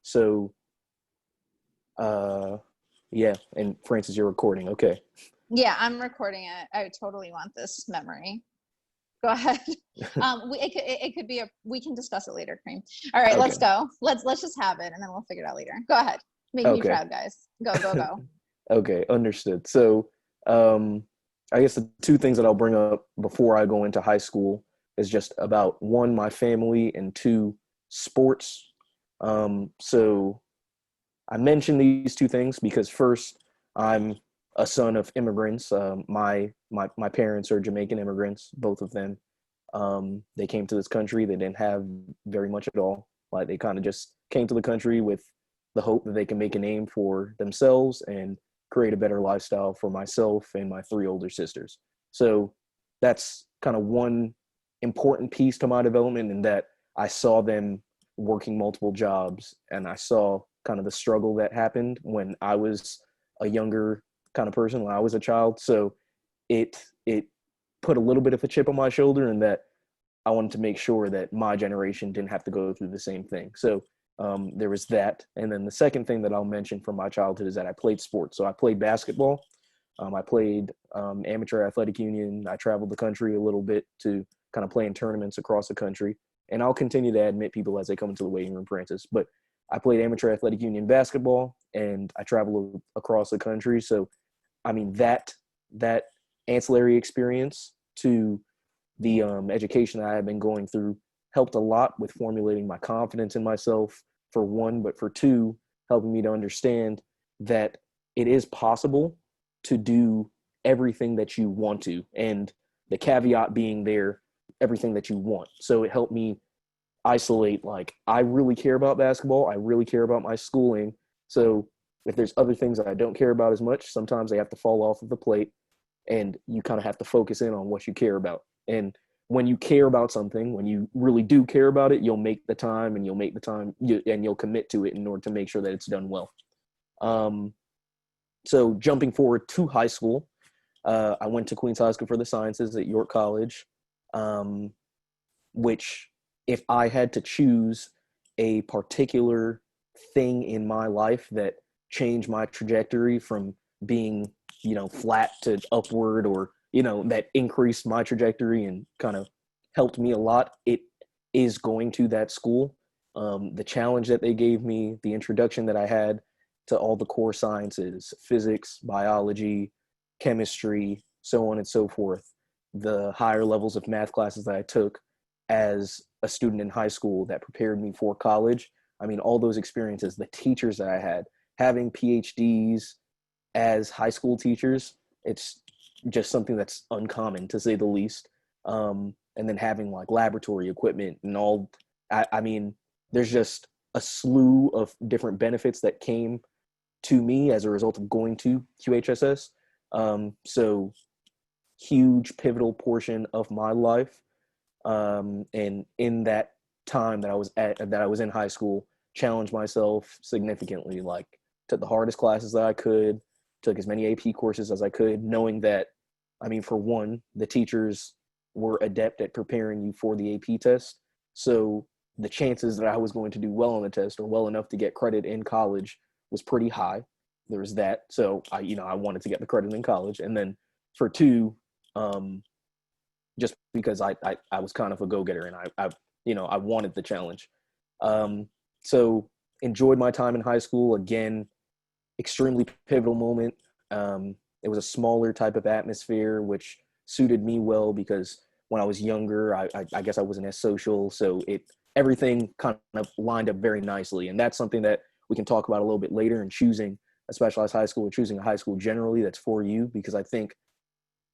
So, yeah, and Francis, you're recording. Okay. Yeah, I'm recording it. I totally want this memory. Go ahead. It could be we can discuss it later, Cream. All right, let's Okay. go. Let's just have it and then we'll figure it out later. Go ahead. Make me Okay. proud, guys. Go. Okay. Understood. So, um, I guess the two things that I'll bring up before I go into high school is just about one, my family, and two, sports. So I mentioned these two things because first, I'm a son of immigrants. My parents are Jamaican immigrants, both of them. They came to this country. They didn't have very much at all. Like they kind of just came to the country with the hope that they can make a name for themselves and create a better lifestyle for myself and my three older sisters. So that's kind of one important piece to my development in that I saw them working multiple jobs and I saw kind of the struggle that happened when I was a younger kind of person, when I was a child. So it put a little bit of a chip on my shoulder and that I wanted to make sure that my generation didn't have to go through the same thing. So there was that. And then the second thing that I'll mention from my childhood is that I played sports. So I played basketball. I played amateur athletic union. I traveled the country a little bit to kind of play in tournaments across the country. And I'll continue to admit people as they come into the waiting room, Francis. But I played amateur athletic union basketball and I traveled across the country. So, I mean, that ancillary experience to the education that I have been going through helped a lot with formulating my confidence in myself, for one, but for two, helping me to understand that it is possible to do everything that you want to. And the caveat being there, everything that you want. So it helped me isolate, like, I really care about basketball. I really care about my schooling. So if there's other things that I don't care about as much, sometimes they have to fall off of the plate and you kind of have to focus in on what you care about. And when you care about something, when you really do care about it, you'll make the time and you'll commit to it in order to make sure that it's done well. Um, so jumping forward to high school, I went to Queens High School for the Sciences at York College, um, which if I had to choose a particular thing in my life that changed my trajectory from being, flat to upward, or, that increased my trajectory and kind of helped me a lot, it is going to that school. The challenge that they gave me, the introduction that I had to all the core sciences, physics, biology, chemistry, so on and so forth, the higher levels of math classes that I took as a student in high school that prepared me for college. I mean, all those experiences, the teachers that I had, having PhDs as high school teachers, it's just something that's uncommon to say the least. And then having like laboratory equipment and all, I mean, there's just a slew of different benefits that came to me as a result of going to QHSS. So huge pivotal portion of my life. And in that time that I was in high school, challenged myself significantly, like took the hardest classes that I could, took as many AP courses as I could, knowing that, I mean, for one, the teachers were adept at preparing you for the AP test. So the chances that I was going to do well on the test or well enough to get credit in college was pretty high. There was that. So I wanted to get the credit in college. And then for two, just because I was kind of a go-getter and I wanted the challenge. So enjoyed my time in high school. Again, extremely pivotal moment. It was a smaller type of atmosphere, which suited me well because when I was younger, I guess I wasn't as social. So everything kind of lined up very nicely. And that's something that we can talk about a little bit later in choosing a specialized high school or choosing a high school generally that's for you, because I think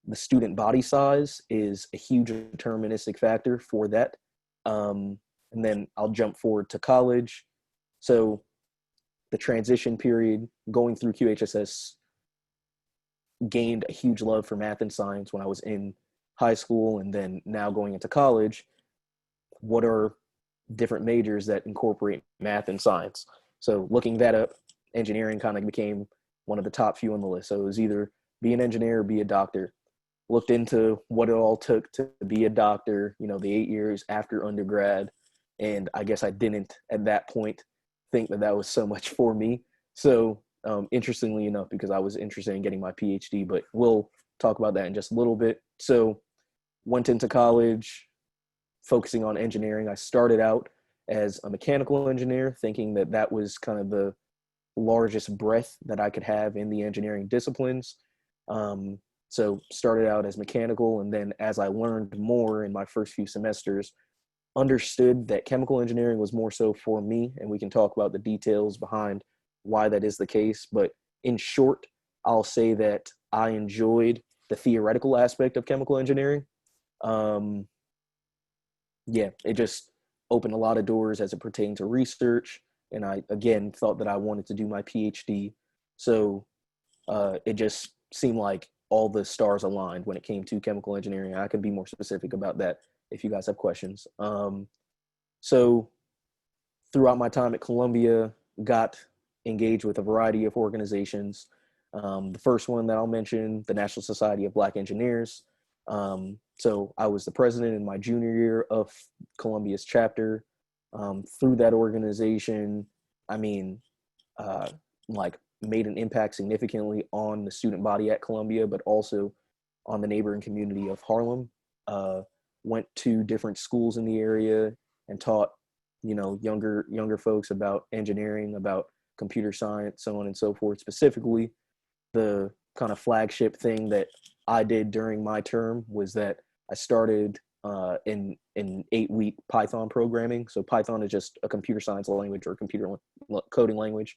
the student body size is a huge deterministic factor for that. And then I'll jump forward to college. So the transition period going through QHSS, gained a huge love for math and science when I was in high school, and then now going into college, what are different majors that incorporate math and science? So looking that up, engineering kind of became one of the top few on the list. So it was either be an engineer or be a doctor. Looked into what it all took to be a doctor, the 8 years after undergrad. And I guess I didn't at that point think that that was so much for me. So interestingly enough, because I was interested in getting my PhD, but we'll talk about that in just a little bit. So went into college focusing on engineering. I started out as a mechanical engineer, thinking that that was kind of the largest breadth that I could have in the engineering disciplines. So started out as mechanical, and then as I learned more in my first few semesters, understood that chemical engineering was more so for me, and we can talk about the details behind why that is the case. But in short, I'll say that I enjoyed the theoretical aspect of chemical engineering. Um, yeah, it just opened a lot of doors as it pertained to research. And I, again, thought that I wanted to do my PhD. So it just seemed like all the stars aligned when it came to chemical engineering. I can be more specific about that if you guys have questions. So throughout my time at Columbia, got engaged with a variety of organizations. The first one that I'll mention, the National Society of Black Engineers. So I was the president in my junior year of Columbia's chapter. Through that organization, I mean, like made an impact significantly on the student body at Columbia, but also on the neighboring community of Harlem. Went to different schools in the area and taught, younger folks about engineering, about computer science, so on and so forth. Specifically, the kind of flagship thing that I did during my term was that I started in 8-week Python programming. So Python is just a computer science language or computer coding language.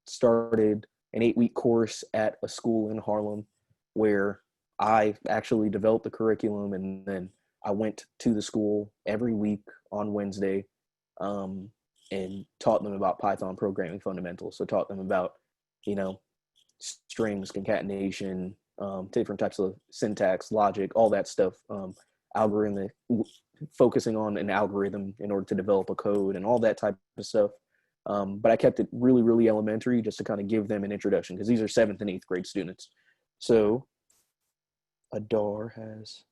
Started an 8-week course at a school in Harlem where I actually developed the curriculum, and then I went to the school every week on Wednesday and taught them about Python programming fundamentals. So taught them about, strings, concatenation, different types of syntax, logic, all that stuff, algorithmic, focusing on an algorithm in order to develop a code and all that type of stuff. But I kept it really, really elementary just to kind of give them an introduction because these are 7th and 8th grade students. So Adar has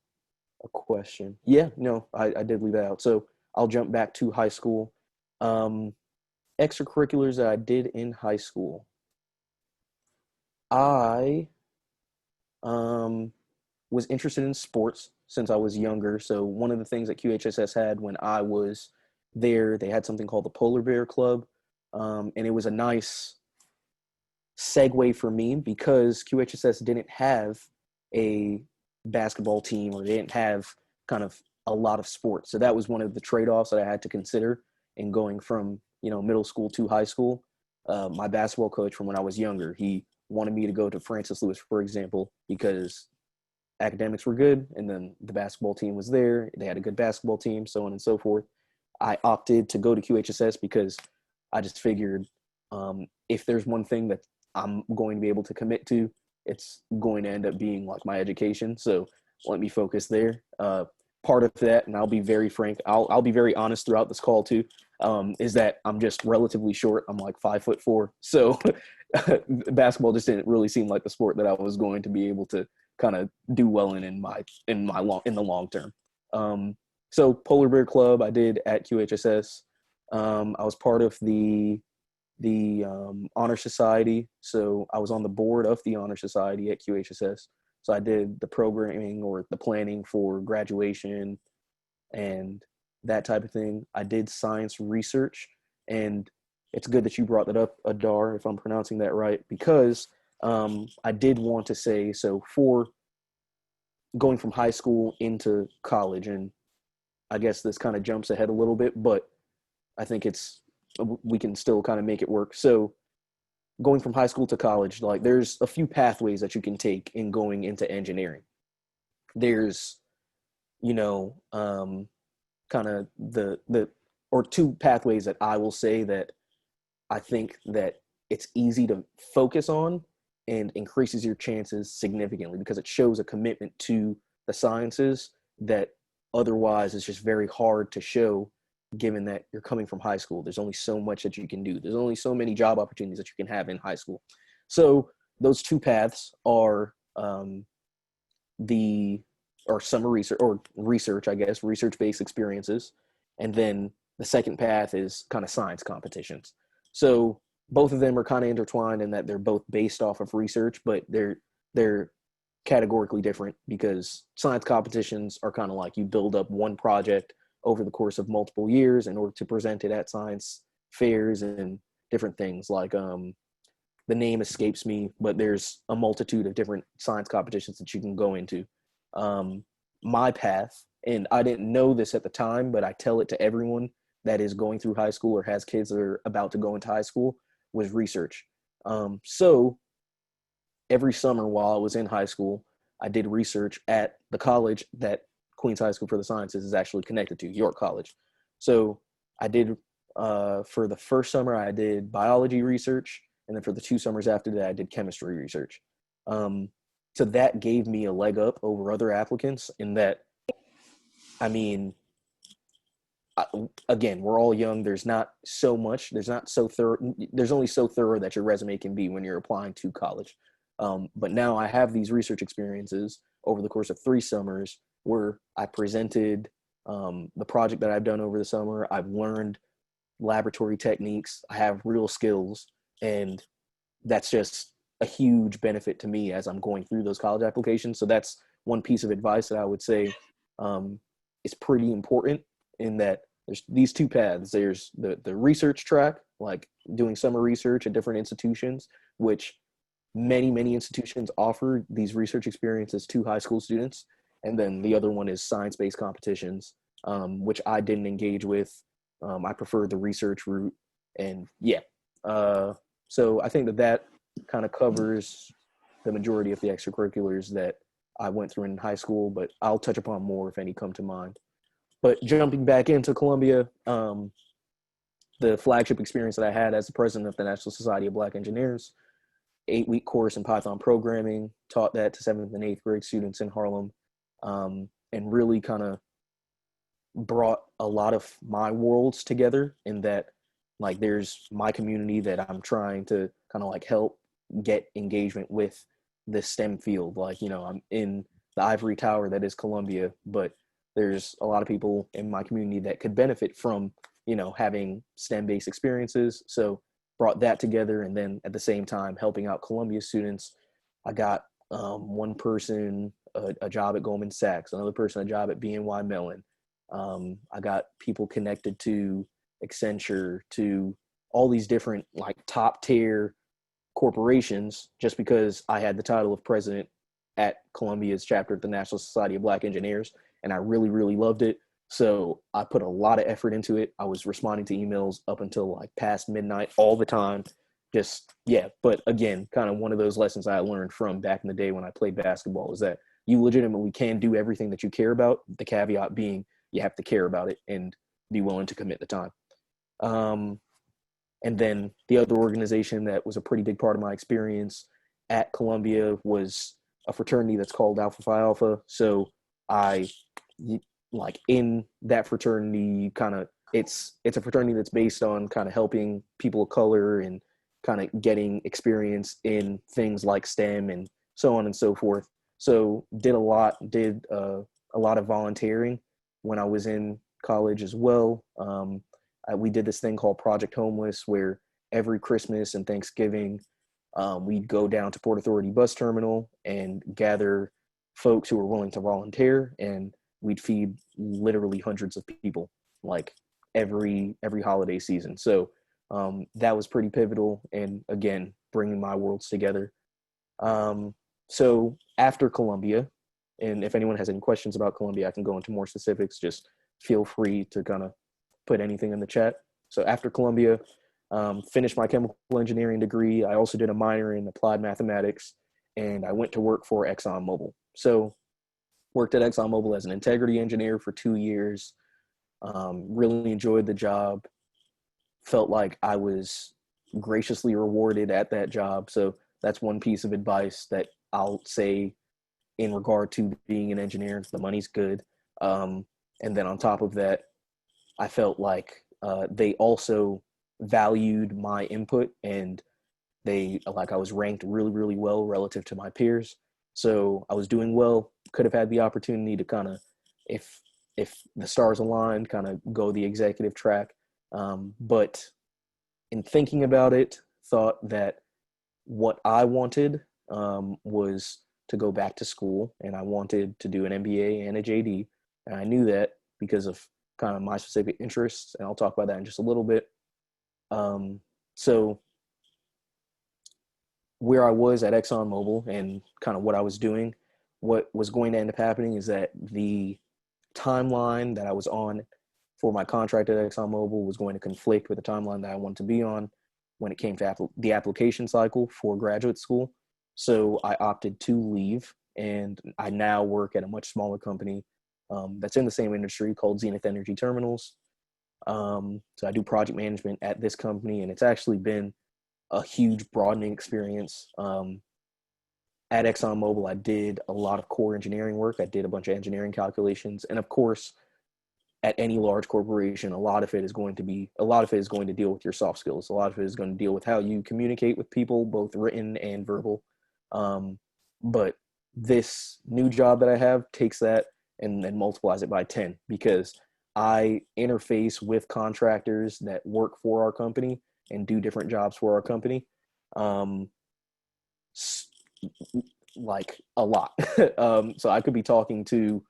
a question. Yeah, no, I did leave that out. So I'll jump back to high school. Extracurriculars that I did in high school. I was interested in sports since I was younger. So one of the things that QHSS had when I was there, they had something called the Polar Bear Club. And it was a nice segue for me because QHSS didn't have a basketball team, or they didn't have kind of a lot of sports. So that was one of the trade-offs that I had to consider in going from, middle school to high school. My basketball coach from when I was younger, he wanted me to go to Francis Lewis, for example, because academics were good, and then the basketball team was there. They had a good basketball team, so on and so forth. I opted to go to QHSS because I just figured if there's one thing that I'm going to be able to commit to, it's going to end up being like my education. So let me focus there. Part of that, and I'll be very frank, I'll be very honest throughout this call too, is that I'm just relatively short. I'm like 5'4", so basketball just didn't really seem like the sport that I was going to be able to kind of do well in the long term. So Polar Bear Club I did at QHSS. I was part of the Honor Society, so I was on the board of the Honor Society at QHSS. So I did the programming or the planning for graduation and that type of thing. I did science research, and it's good that you brought that up, Adar, if I'm pronouncing that right, because I did want to say, so for going from high school into college, and I guess this kind of jumps ahead a little bit, but I think we can still kind of make it work. So going from high school to college, like there's a few pathways that you can take in going into engineering. There's, kind of or two pathways that I will say that I think that it's easy to focus on and increases your chances significantly because it shows a commitment to the sciences that otherwise is just very hard to show given that you're coming from high school. There's only so much that you can do. There's only so many job opportunities that you can have in high school. So those two paths are summer research, or research, I guess, research-based experiences, and then the second path is kind of science competitions. So both of them are kind of intertwined in that they're both based off of research, but they're categorically different because science competitions are kind of like you build up one project over the course of multiple years in order to present it at science fairs and different things. Like the name escapes me, but there's a multitude of different science competitions that you can go into. My path, and I didn't know this at the time, but I tell it to everyone that is going through high school or has kids that are about to go into high school, was research. So every summer while I was in high school, I did research at the college that Queens High School for the Sciences is actually connected to, York College. So I did, for the first summer, I did biology research. And then for the 2 summers after that, I did chemistry research. So that gave me a leg up over other applicants in that, I mean, again, we're all young. There's not so much. There's not so thorough. There's only so thorough that your resume can be when you're applying to college. But now I have these research experiences over the course of 3 summers where I presented the project that I've done over the summer. I've learned laboratory techniques. I have real skills, and that's just a huge benefit to me as I'm going through those college applications. So that's one piece of advice that I would say is pretty important, in that there's these 2 paths. There's the research track, like doing summer research at different institutions, which many institutions offer these research experiences to high school students. And then the other one is science-based competitions, which I didn't engage with. I prefer the research route. And yeah, so I think that kind of covers the majority of the extracurriculars that I went through in high school, but I'll touch upon more if any come to mind. But jumping back into Columbia, the flagship experience that I had as the president of the National Society of Black Engineers, 8-week course in Python programming, taught that to 7th and 8th grade students in Harlem, and really kind of brought a lot of my worlds together, in that, like, there's my community that I'm trying to kind of like help get engagement with this STEM field. Like, you know, I'm in the ivory tower that is Columbia, but there's a lot of people in my community that could benefit from, you know, having STEM-based experiences. So brought that together, and then at the same time helping out Columbia students. I got one person a job at Goldman Sachs, another person a job at BNY Mellon. I got people connected to Accenture, to all these different like top tier corporations, just because I had the title of president at Columbia's chapter of the National Society of Black Engineers, and I really loved it. So I put a lot of effort into it. I was responding to emails up until like past midnight all the time. Just, yeah. But again, kind of one of those lessons I learned from back in the day when I played basketball is that you legitimately can do everything that you care about. The caveat being you have to care about it and be willing to commit the time. And then the other organization that was a pretty big part of my experience at Columbia was a fraternity that's called Alpha Phi Alpha. So I, like, in that fraternity, kind of, it's a fraternity that's based on kind of helping people of color and kind of getting experience in things like STEM and so on and so forth. So did a lot of volunteering when I was in college as well. We did this thing called Project Homeless, where every Christmas and Thanksgiving, we'd go down to Port Authority bus terminal and gather folks who were willing to volunteer, and we'd feed literally hundreds of people, like every holiday season. So that was pretty pivotal, and again, bringing my worlds together. So after Columbia, and if anyone has any questions about Columbia, I can go into more specifics. Just feel free to kind of put anything in the chat. So after Columbia, finished my chemical engineering degree. I also did a minor in applied mathematics, and I went to work for ExxonMobil. So worked at ExxonMobil as an integrity engineer for 2 years. Really enjoyed the job. Felt like I was graciously rewarded at that job. So that's one piece of advice that I'll say in regard to being an engineer. The money's good. And then on top of that, I felt like they also valued my input, and I was ranked really well relative to my peers. So I was doing well, could have had the opportunity to kind of, if if the stars align, kind of go the executive track. But in thinking about it, thought that what I wanted was to go back to school, and I wanted to do an MBA and a JD. And I knew that because of kind of my specific interests, and I'll talk about that in just a little bit. So where I was at ExxonMobil and kind of what I was doing, what was going to end up happening is that the timeline that I was on for my contract at ExxonMobil was going to conflict with the timeline that I wanted to be on when it came to the application cycle for graduate school. So I opted to leave, and I now work at a much smaller company that's in the same industry called Zenith Energy Terminals. So I do project management at this company, and it's actually been a huge broadening experience. At ExxonMobil, I did a lot of core engineering work. I did a bunch of engineering calculations. And of course, at any large corporation, a lot of it is going to deal with your soft skills. A lot of it is going to deal with how you communicate with people, both written and verbal. But this new job that I have takes that and then multiplies it by 10, because I interface with contractors that work for our company and do different jobs for our company. Like a lot. So I could be talking to,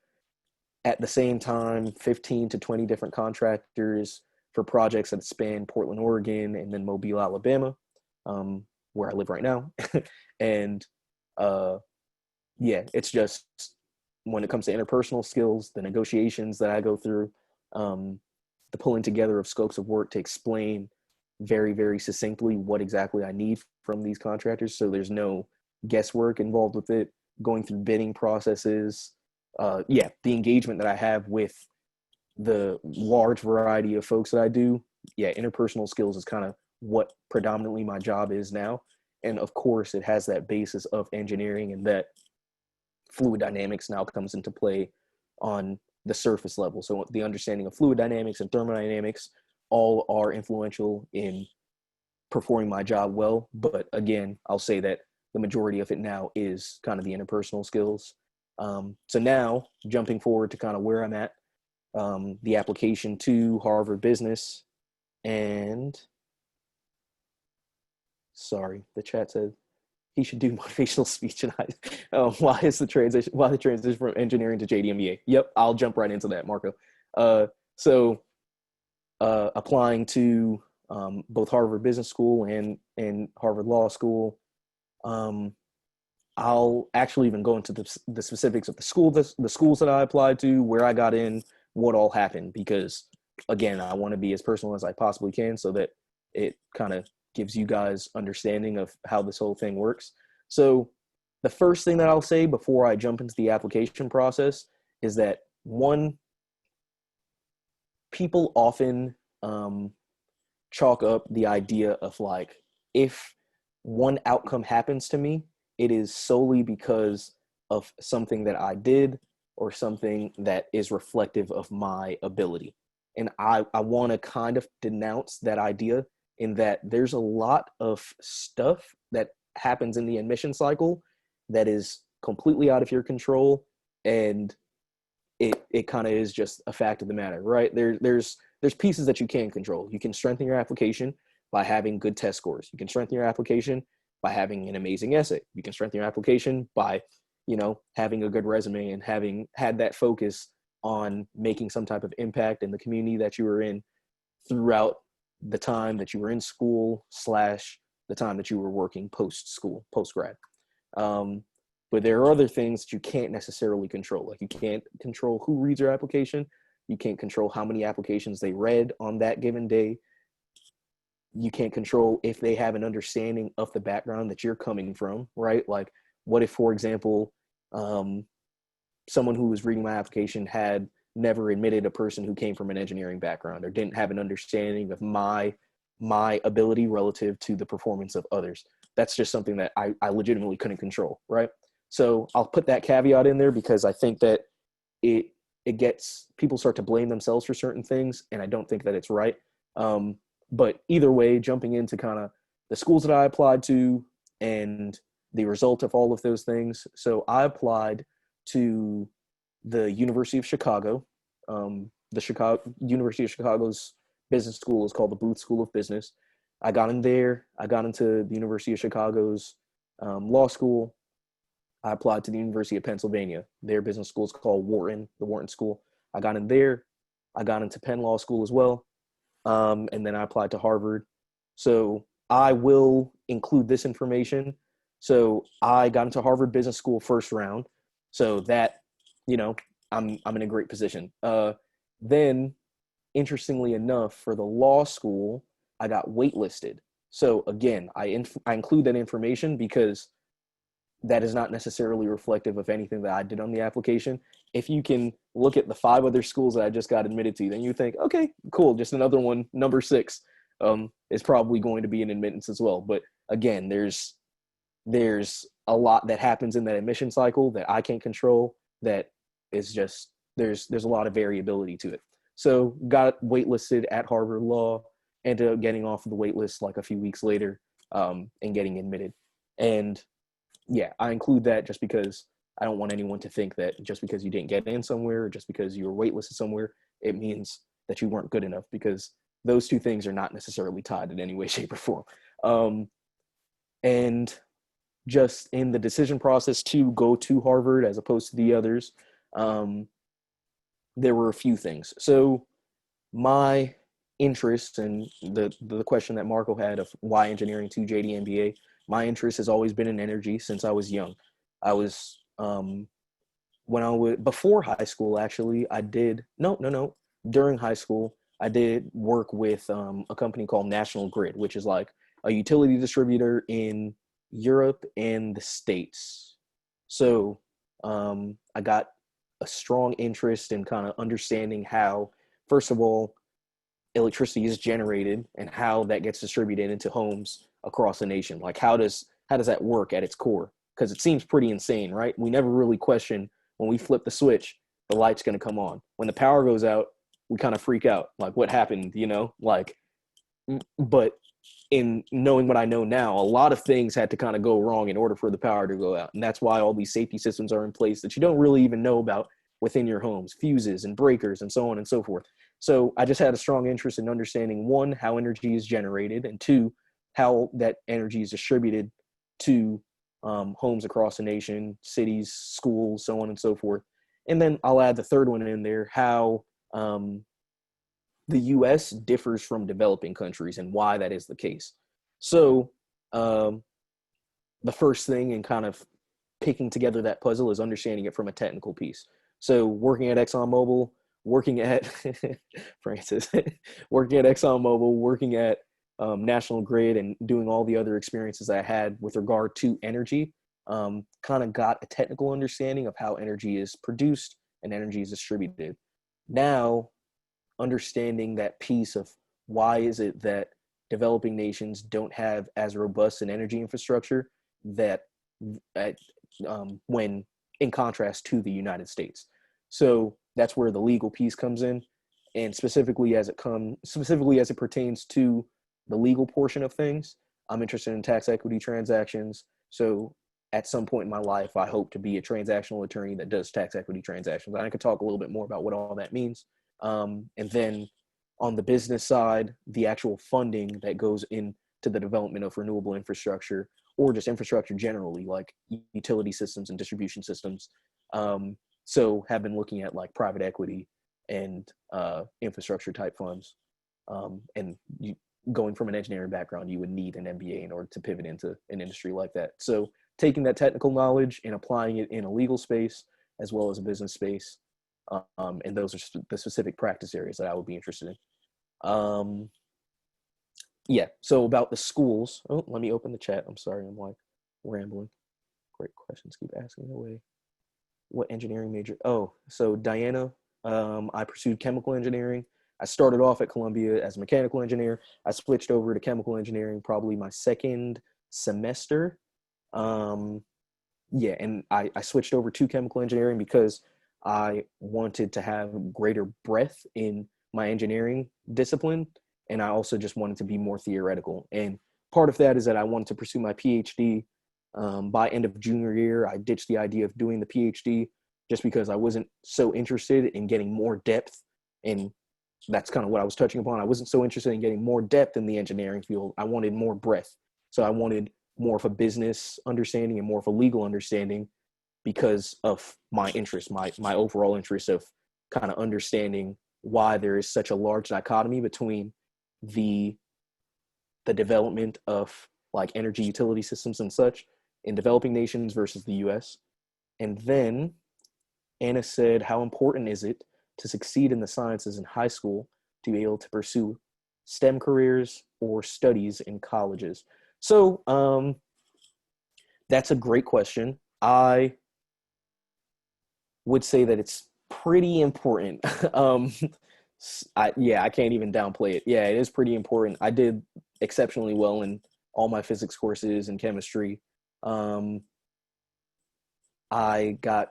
at the same time, 15 to 20 different contractors for projects that span Portland, Oregon, and then Mobile, Alabama, where I live right now. And yeah, it's just, when it comes to interpersonal skills, the negotiations that I go through, the pulling together of scopes of work to explain very, very succinctly what exactly I need from these contractors. So there's no guesswork involved with it, going through bidding processes. The engagement that I have with the large variety of folks that I do, interpersonal skills is kind of what predominantly my job is now. And of course, it has that basis of engineering, and that fluid dynamics now comes into play on the surface level. So the understanding of fluid dynamics and thermodynamics all are influential in performing my job well. But again, I'll say that the majority of it now is kind of the interpersonal skills. So now, jumping forward to kind of where I'm at, the application to Harvard Business, and sorry, the chat said he should do motivational speech, and why the transition from engineering to JD MBA? Yep, I'll jump right into that, Marco. So applying to both Harvard Business School and Harvard Law School. I'll actually even go into the specifics of the schools that I applied to, where I got in, what all happened, because again, I want to be as personal as I possibly can so that it kind of gives you guys understanding of how this whole thing works. So the first thing that I'll say before I jump into the application process is that, one, people often chalk up the idea of like, if one outcome happens to me, it is solely because of something that I did or something that is reflective of my ability. And I want to kind of denounce that idea, in that there's a lot of stuff that happens in the admission cycle that is completely out of your control, and it kind of is just a fact of the matter, right? There's pieces that you can control. You can strengthen your application by having good test scores. You can strengthen your application by having an amazing essay. You can strengthen your application by, having a good resume and having had that focus on making some type of impact in the community that you were in throughout the time that you were in school / the time that you were working post-school, post-grad. But there are other things that you can't necessarily control. Like, you can't control who reads your application. You can't control how many applications they read on that given day. You can't control if they have an understanding of the background that you're coming from, right? Like, what if, for example, someone who was reading my application had never admitted a person who came from an engineering background, or didn't have an understanding of my ability relative to the performance of others. That's just something that I legitimately couldn't control, right? So I'll put that caveat in there, because I think that it gets, people start to blame themselves for certain things, and I don't think that it's right. But either way, jumping into kind of the schools that I applied to and the result of all of those things. So I applied to the University of Chicago, The University of Chicago's business school is called the Booth School of Business. I got in there. I got into the University of Chicago's law school. I applied to the University of Pennsylvania. Their business school is called Wharton, the Wharton School. I got in there. I got into Penn Law School as well. And then I applied to Harvard. So I will include this information. So I got into Harvard Business School first round. So that, I'm in a great position. Then, interestingly enough, for the law school, I got waitlisted. So again, I include that information because that is not necessarily reflective of anything that I did on the application. If you can look at the 5 other schools that I just got admitted to, then you think, okay, cool, just another one, number 6, is probably going to be an admittance as well. But again, there's a lot that happens in that admission cycle that I can't control. That is just there's a lot of variability to it. So got waitlisted at Harvard Law, ended up getting off of the wait list like a few weeks later, and getting admitted. And yeah, I include that just because I don't want anyone to think that just because you didn't get in somewhere, or just because you were waitlisted somewhere, it means that you weren't good enough, because those two things are not necessarily tied in any way, shape, or form. And just in the decision process to go to Harvard as opposed to the others, there were a few things. So my interest, and the question that Marco had of why engineering to JD MBA, my interest has always been in energy since I was young. I was before high school, actually, during high school, I did work with a company called National Grid, which is like a utility distributor in Europe and the States. So I got a strong interest in kind of understanding how, first of all, electricity is generated and how that gets distributed into homes across the nation. Like how does that work at its core? Because it seems pretty insane, right? We never really question when we flip the switch, the light's going to come on. When the power goes out, we kind of freak out. Like what happened, but in knowing what I know now, a lot of things had to kind of go wrong in order for the power to go out. And that's why all these safety systems are in place that you don't really even know about within your homes, fuses and breakers and so on and so forth. So I just had a strong interest in understanding, 1, how energy is generated, and 2, how that energy is distributed to homes across the nation, cities, schools, so on and so forth. And then I'll add the third one in there, how the U.S. differs from developing countries and why that is the case. So the first thing in kind of picking together that puzzle is understanding it from a technical piece. So working at ExxonMobil, working at Francis, working at ExxonMobil, working at National Grid, and doing all the other experiences I had with regard to energy, kind of got a technical understanding of how energy is produced and energy is distributed. Now, understanding that piece of why is it that developing nations don't have as robust an energy infrastructure that when in contrast to the United States. So that's where the legal piece comes in, and specifically as it pertains to the legal portion of things, I'm interested in tax equity transactions. So at some point in my life, I hope to be a transactional attorney that does tax equity transactions. I could talk a little bit more about what all that means. And then on the business side, the actual funding that goes into the development of renewable infrastructure, or just infrastructure generally, like utility systems and distribution systems. So have been looking at like private equity and infrastructure type funds. And going from an engineering background, you would need an MBA in order to pivot into an industry like that. So taking that technical knowledge and applying it in a legal space as well as a business space. And those are the specific practice areas that I would be interested in. Yeah, so about the schools. Oh, let me open the chat. I'm sorry, I'm like rambling. Great questions, keep asking away. What engineering major? Oh, so Diana, I pursued chemical engineering. I started off at Columbia as a mechanical engineer. I switched over to chemical engineering probably my second semester. Yeah, and I switched over to chemical engineering because I wanted to have greater breadth in my engineering discipline, and I also just wanted to be more theoretical. And part of that is that I wanted to pursue my PhD. By end of junior year, I ditched the idea of doing the PhD just because I wasn't so interested in getting more depth. And that's kind of what I was touching upon. I wasn't so interested in getting more depth in the engineering field. I wanted more breadth. So I wanted more of a business understanding and more of a legal understanding because of my interest, my overall interest of kind of understanding why there is such a large dichotomy between the development of like energy utility systems and such in developing nations versus the US. And then Anna said, how important is it to succeed in the sciences in high school to be able to pursue STEM careers or studies in colleges? So that's a great question. I would say that it's pretty important. I can't even downplay it. Yeah, it is pretty important. I did exceptionally well in all my physics courses and chemistry. I got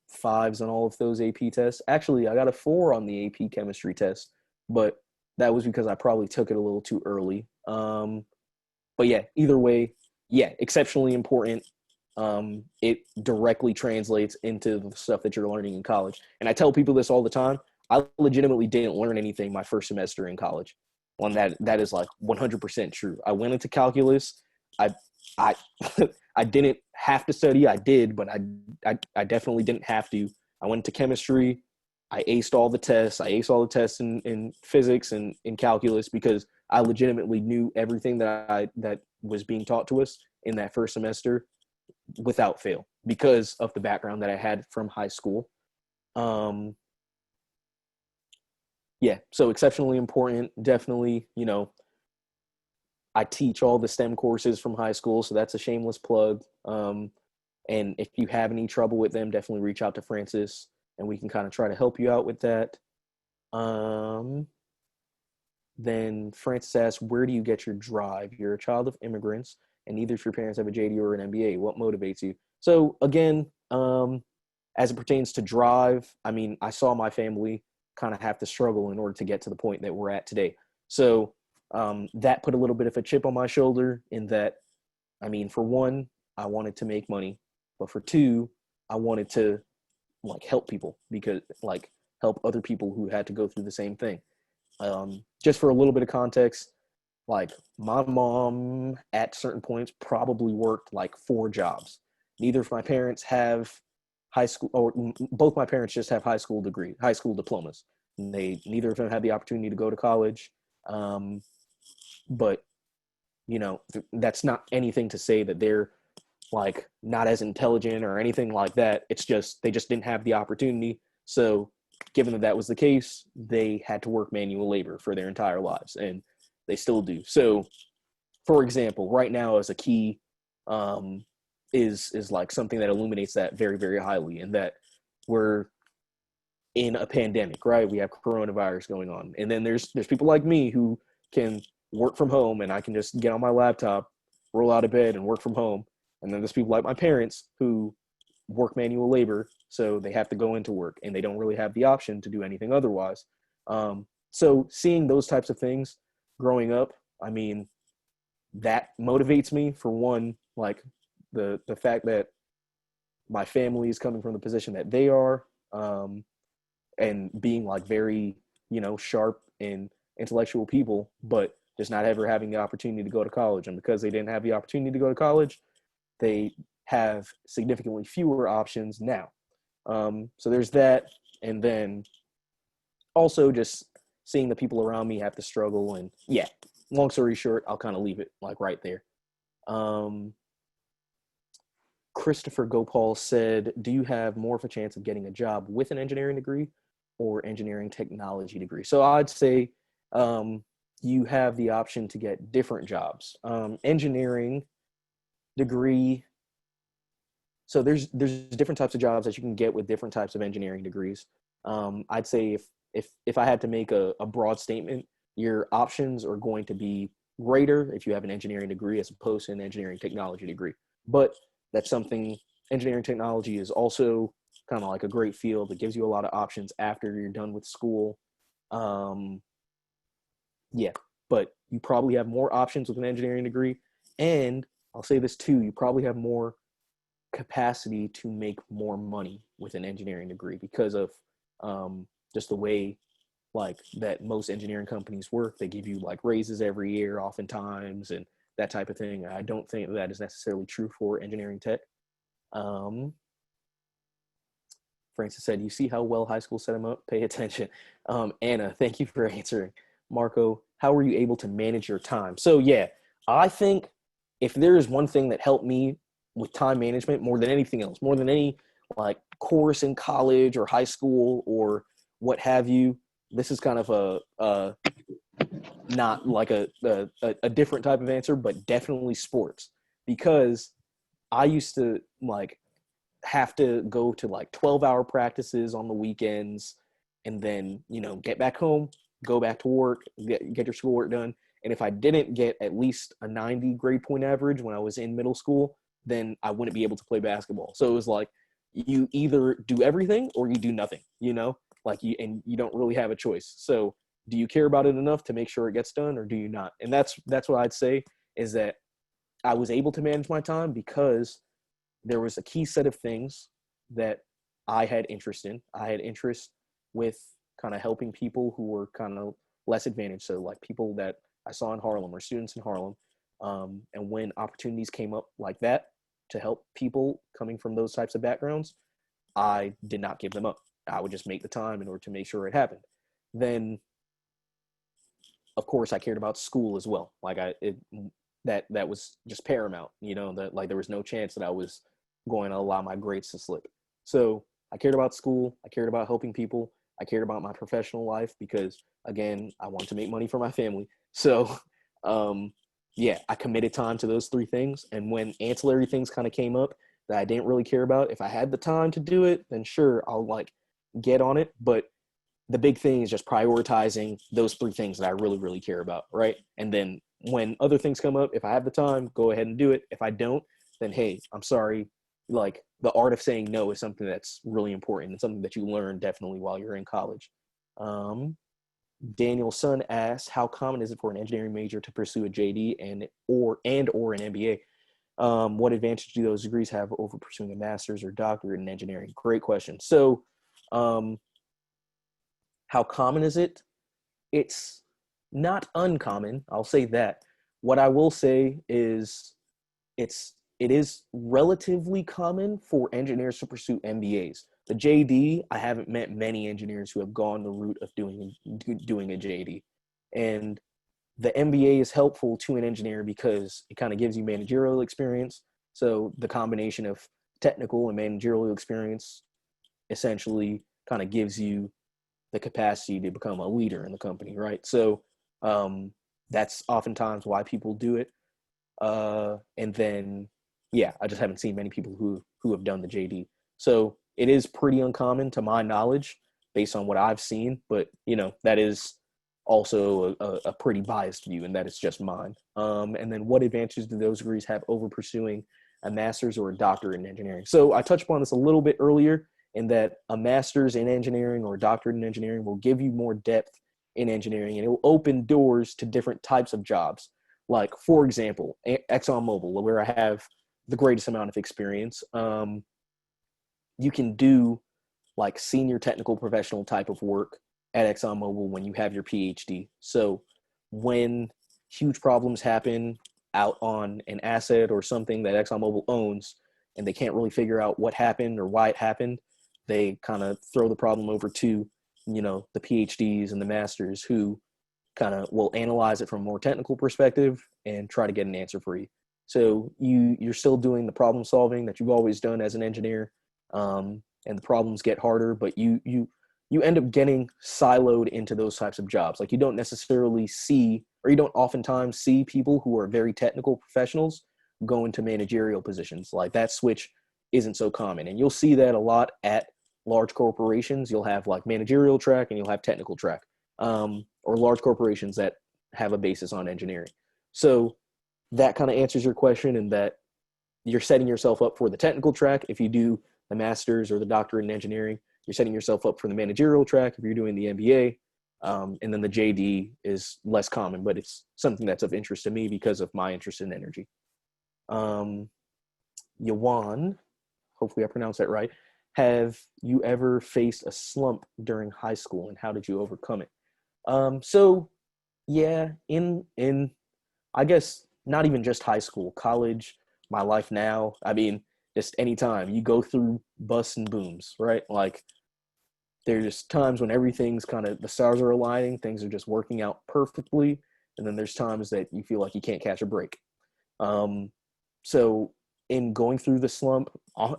fives on all of those AP tests. Actually, I got a 4 on the AP chemistry test, but that was because I probably took it a little too early. But yeah, either way, yeah, exceptionally important. It directly translates into the stuff that you're learning in college. And I tell people this all the time. I legitimately didn't learn anything my first semester in college. On that is like 100% true. I went into calculus. I I didn't have to study. I did, but I definitely didn't have to. I went to chemistry. I aced all the tests. I aced all the tests in physics and in calculus because I legitimately knew everything that was being taught to us in that first semester without fail because of the background that I had from high school. Yeah, so exceptionally important. Definitely, I teach all the STEM courses from high school, so that's a shameless plug. And if you have any trouble with them, definitely reach out to Francis, and we can kind of try to help you out with that. Then Francis asks, where do you get your drive? You're a child of immigrants, and neither of your parents have a JD or an MBA. What motivates you? So again, as it pertains to drive, I mean, I saw my family kind of have to struggle in order to get to the point that we're at today. So that put a little bit of a chip on my shoulder in that, I mean, for one, I wanted to make money, but for two, I wanted to like help people because like help other people who had to go through the same thing. Just for a little bit of context, like my mom at certain points probably worked like 4 jobs. Neither of my parents have high school, or both my parents just have high school diplomas. And neither of them had the opportunity to go to college. But that's not anything to say that they're like not as intelligent or anything like that. It's just they just didn't have the opportunity. So given that was the case, they had to work manual labor for their entire lives, and they still do. So for example, right now as a key is like something that illuminates that very, very highly, and that we're in a pandemic, right? We have coronavirus going on. And then there's people like me who can work from home, and I can just get on my laptop, roll out of bed and work from home. And then there's people like my parents who work manual labor, so they have to go into work and they don't really have the option to do anything otherwise. So seeing those types of things growing up, I mean, that motivates me. For one, like the fact that my family is coming from the position that they are, and being like very, sharp and intellectual people, but just not ever having the opportunity to go to college. And because they didn't have the opportunity to go to college, they have significantly fewer options now. So there's that. And then also just seeing the people around me have to struggle. And yeah, long story short, I'll kind of leave it like right there. Christopher Gopal said, do you have more of a chance of getting a job with an engineering degree or engineering technology degree? So I'd say you have the option to get different jobs. Engineering degree, so there's different types of jobs that you can get with different types of engineering degrees. I'd say if I had to make a broad statement, your options are going to be greater if you have an engineering degree as opposed to an engineering technology degree. But that's something, engineering technology is also kind of like a great field that gives you a lot of options after you're done with school. Yeah, but you probably have more options with an engineering degree. And I'll say this too, you probably have more capacity to make more money with an engineering degree because of just the way like that most engineering companies work. They give you like raises every year oftentimes and that type of thing. I don't think that is necessarily true for engineering tech. um, Francis said, you see how well high school set him up? Pay attention. Anna, thank you for answering. Marco, how were you able to manage your time? So yeah, I think if there is one thing that helped me with time management more than anything else, more than any like course in college or high school or what have you, this is kind of a not like a different type of answer, but definitely sports, because I used to like have to go to like 12-hour practices on the weekends and then, get back home, go back to work, get your schoolwork done. And if I didn't get at least a 90 grade point average when I was in middle school, then I wouldn't be able to play basketball. So it was like you either do everything or you do nothing, like and you don't really have a choice. So do you care about it enough to make sure it gets done or do you not? And that's what I'd say is that I was able to manage my time because there was a key set of things that I had interest in. I had interest with kind of helping people who were kind of less advantaged. So like people that I saw in Harlem or students in Harlem. And when opportunities came up like that to help people coming from those types of backgrounds, I did not give them up. I would just make the time in order to make sure it happened. Then, of course, I cared about school as well. Like that was just paramount, that like there was no chance that I was going to allow my grades to slip. So I cared about school. I cared about helping people. I cared about my professional life because, again, I wanted to make money for my family. So, yeah, I committed time to those three things. And when ancillary things kind of came up that I didn't really care about, if I had the time to do it, then sure, I'll like get on it. But the big thing is just prioritizing those three things that I really, really care about, right? And then when other things come up, if I have the time, go ahead and do it. If I don't, then hey, I'm sorry. Like the art of saying no is something that's really important and something that you learn definitely while you're in college. Daniel Sun asks, how common is it for an engineering major to pursue a JD or an MBA? What advantage do those degrees have over pursuing a master's or doctorate in engineering? Great question. So, how common is it? It's not uncommon. I'll say that. What I will say is it is relatively common for engineers to pursue MBAs. The JD, I haven't met many engineers who have gone the route of doing a JD. And the MBA is helpful to an engineer because it kind of gives you managerial experience. So the combination of technical and managerial experience essentially kind of gives you the capacity to become a leader in the company, right? So that's oftentimes why people do it. And then, yeah, I just haven't seen many people who have done the JD. So it is pretty uncommon to my knowledge based on what I've seen, but that is also a pretty biased view, and that is just mine. And then what advantages do those degrees have over pursuing a master's or a doctorate in engineering? So I touched upon this a little bit earlier in that a master's in engineering or a doctorate in engineering will give you more depth in engineering, and it will open doors to different types of jobs. Like, for example, ExxonMobil, where I have the greatest amount of experience, you can do like senior technical professional type of work at ExxonMobil when you have your PhD. So when huge problems happen out on an asset or something that ExxonMobil owns and they can't really figure out what happened or why it happened, they kind of throw the problem over to, the PhDs and the masters who kind of will analyze it from a more technical perspective and try to get an answer for you. So you're still doing the problem solving that you've always done as an engineer, and the problems get harder, but you end up getting siloed into those types of jobs. Like you don't necessarily see, or you don't oftentimes see people who are very technical professionals go into managerial positions. Like that switch isn't so common. And you'll see that a lot at large corporations. You'll have like managerial track and you'll have technical track, or large corporations that have a basis on engineering. So that kind of answers your question in that you're setting yourself up for the technical track if you do the master's or the doctorate in engineering. You're setting yourself up for the managerial track if you're doing the MBA. And then the JD is less common, but it's something that's of interest to me because of my interest in energy. Yawan hopefully I pronounced that right. Have you ever faced a slump during high school, and how did you overcome it? So yeah, in I guess not even just high school, college, my life now. I mean, just anytime you go through busts and booms, right? Like there's times when everything's kind of the stars are aligning, things are just working out perfectly, and then there's times that you feel like you can't catch a break. Um, so in going through the slump,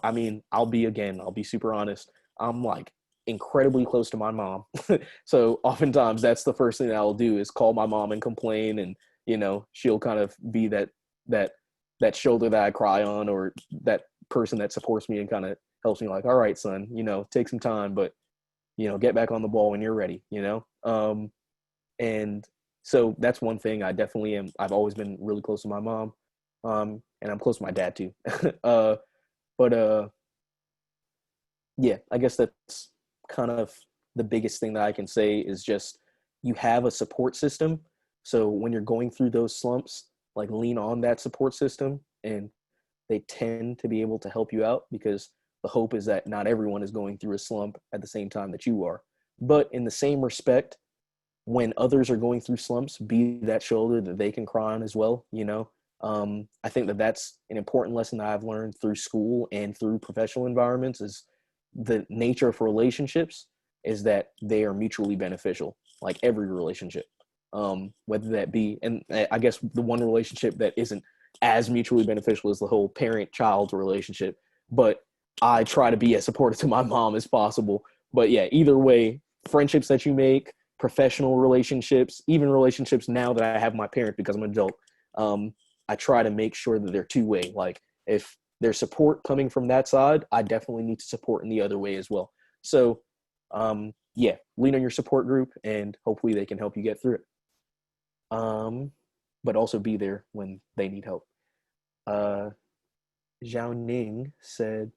I mean, I'll be super honest. I'm like incredibly close to my mom. So oftentimes that's the first thing that I'll do is call my mom and complain, and she'll kind of be that that shoulder that I cry on, or that person that supports me and kind of helps me like, all right, son, take some time, but get back on the ball when you're ready. And so that's one thing I definitely am. I've always been really close to my mom, and I'm close to my dad too. But yeah, I guess that's kind of the biggest thing that I can say is just you have a support system. So when you're going through those slumps, like lean on that support system, and they tend to be able to help you out because the hope is that not everyone is going through a slump at the same time that you are. But in the same respect, when others are going through slumps, be that shoulder that they can cry on as well. I think that that's an important lesson that I've learned through school and through professional environments is the nature of relationships is that they are mutually beneficial, like every relationship. Whether that be, and I guess the one relationship that isn't as mutually beneficial is the whole parent-child relationship, but I try to be as supportive to my mom as possible. But yeah, either way, friendships that you make, professional relationships, even relationships now that I have my parents because I'm an adult, I try to make sure that they're two-way. Like if there's support coming from that side, I definitely need to support in the other way as well. So yeah, lean on your support group and hopefully they can help you get through it. But also be there when they need help. Uh, Zhao Ning said,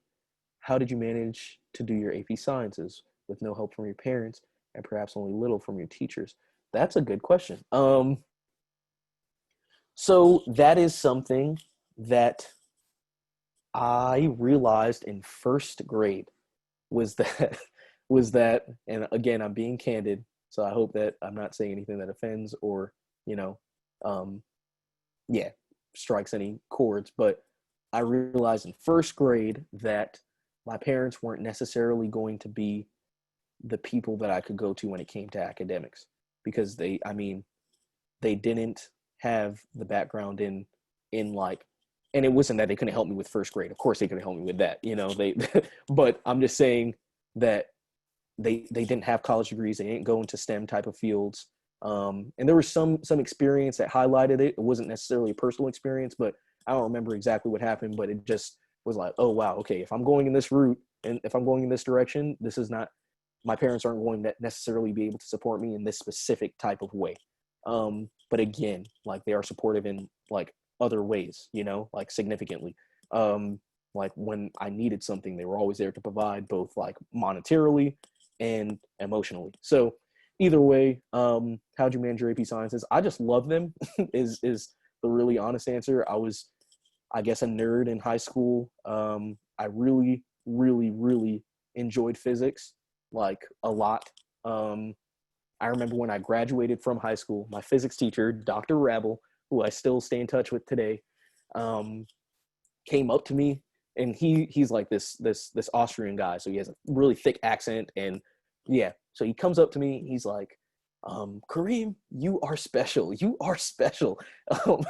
how did you manage to do your AP Sciences with no help from your parents and perhaps only little from your teachers? That's a good question. So that is something that I realized in first grade was that was that, and again, I'm being candid, so I hope that I'm not saying anything that offends or, you know, um, yeah, strikes any chords, but I realized in first grade that my parents weren't necessarily going to be the people that I could go to when it came to academics because I mean, they didn't have the background in like, and it wasn't that they couldn't help me with first grade. Of course they couldn't help me with that, they but I'm just saying that they didn't have college degrees. They didn't go into STEM type of fields. And there was some experience that highlighted it. It wasn't necessarily a personal experience, but I don't remember exactly what happened, but it just was like, oh wow, okay, if I'm going in this route and if I'm going in this direction, this is not, my parents aren't going to necessarily be able to support me in this specific type of way. But again, like they are supportive in like other ways, like significantly. Like when I needed something, they were always there to provide both like monetarily and emotionally. So either way, how'd you manage your AP Sciences? I just love them is the really honest answer. I was, I guess, a nerd in high school. I really, really, really enjoyed physics, like a lot. I remember when I graduated from high school, my physics teacher, Dr. Rabel, who I still stay in touch with today, came up to me, and he's like this Austrian guy, so he has a really thick accent, and yeah, so he comes up to me, he's like, Kareem, you are special. You are special. Um,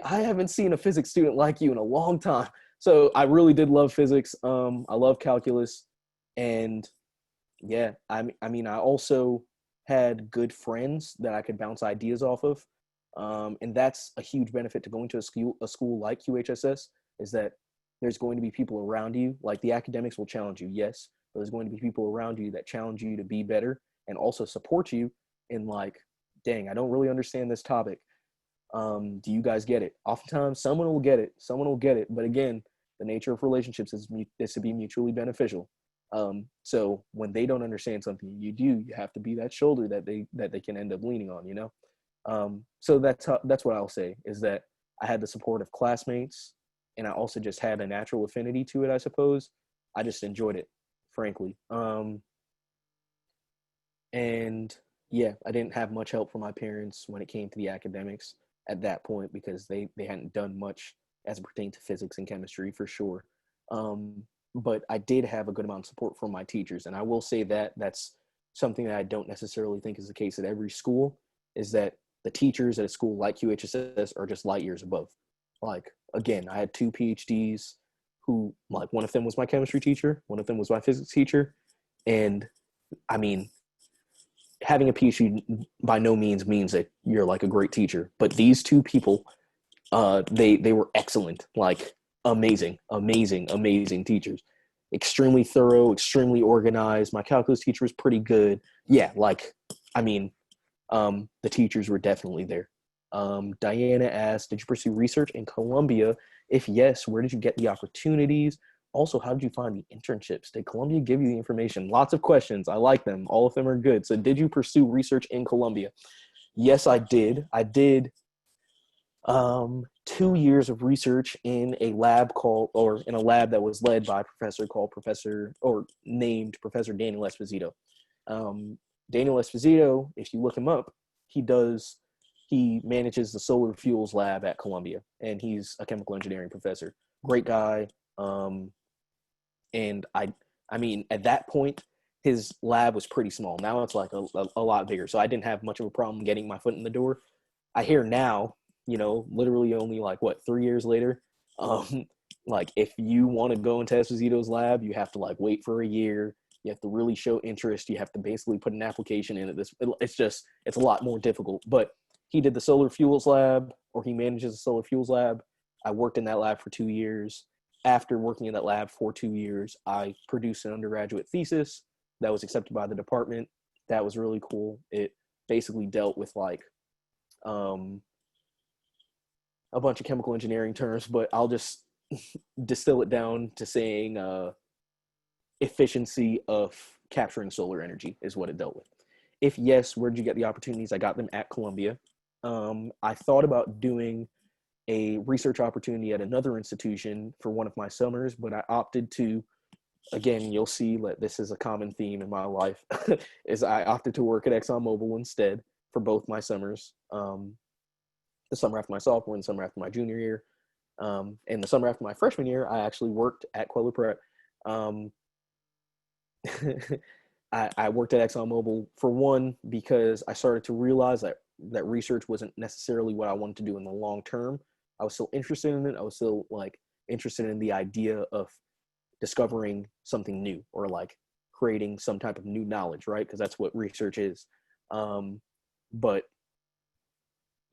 I haven't seen a physics student like you in a long time. So I really did love physics. I love calculus, and yeah, I mean, I also had good friends that I could bounce ideas off of, and that's a huge benefit to going to a school like QHSS is that there's going to be people around you. Like the academics will challenge you, yes, but there's going to be people around you that challenge you to be better and also support you in like, dang, I don't really understand this topic. Do you guys get it? Oftentimes, someone will get it. Someone will get it. But again, the nature of relationships is to be mutually beneficial. So when they don't understand something you have to be that shoulder that they can end up leaning on. So that's what I'll say is that I had the support of classmates, and I also just had a natural affinity to it, I suppose. I just enjoyed it, frankly. And yeah, I didn't have much help from my parents when it came to the academics at that point because they hadn't done much as it pertained to physics and chemistry for sure. Um, but I did have a good amount of support from my teachers, and I will say that that's something that I don't necessarily think is the case at every school. Is that the teachers at a school like QHSS are just light years above. Like again, I had two PhDs who like one of them was my chemistry teacher, one of them was my physics teacher, and I mean having a PhD by no means means that you're like a great teacher. But these two people, they were excellent, like amazing teachers. Extremely thorough, extremely organized. My calculus teacher was pretty good. Yeah, like I mean, the teachers were definitely there. Diana asked, "Did you pursue research in Columbia? If yes, where did you get the opportunities? Also, how did you find the internships? Did Columbia give you the information?" Lots of questions. I like them. All of them are good. So, did you pursue research in Columbia? Yes, I did. I did 2 years of research in a lab that was led by a professor called named Professor Daniel Esposito. Daniel Esposito, if you look him up, he manages the solar fuels lab at Columbia, and he's a chemical engineering professor. Great guy. And I mean, at that point, his lab was pretty small. Now it's like a lot bigger. So I didn't have much of a problem getting my foot in the door. I hear now, literally only like 3 years later, like if you want to go into Esposito's lab, you have to like wait for a year. You have to really show interest. You have to basically put an application in it. It's a lot more difficult. But he did the solar fuels lab, or he manages the solar fuels lab. I worked in that lab for 2 years. After working in that lab for 2 years, I produced an undergraduate thesis that was accepted by the department. That was really cool. It basically dealt with like a bunch of chemical engineering terms, but I'll just distill it down to saying efficiency of capturing solar energy is what it dealt with. If yes, where did you get the opportunities? I got them at Columbia. I thought about doing a research opportunity at another institution for one of my summers, but I opted to, again, you'll see that this is a common theme in my life, is I opted to work at ExxonMobil instead for both my summers, the summer after my sophomore and the summer after my junior year. And the summer after my freshman year, I actually worked at Queller Prep. I worked at ExxonMobil for one, because I started to realize that research wasn't necessarily what I wanted to do in the long term. I was still interested in it. I was still like interested in the idea of discovering something new, or like creating some type of new knowledge, right? Because that's what research is. But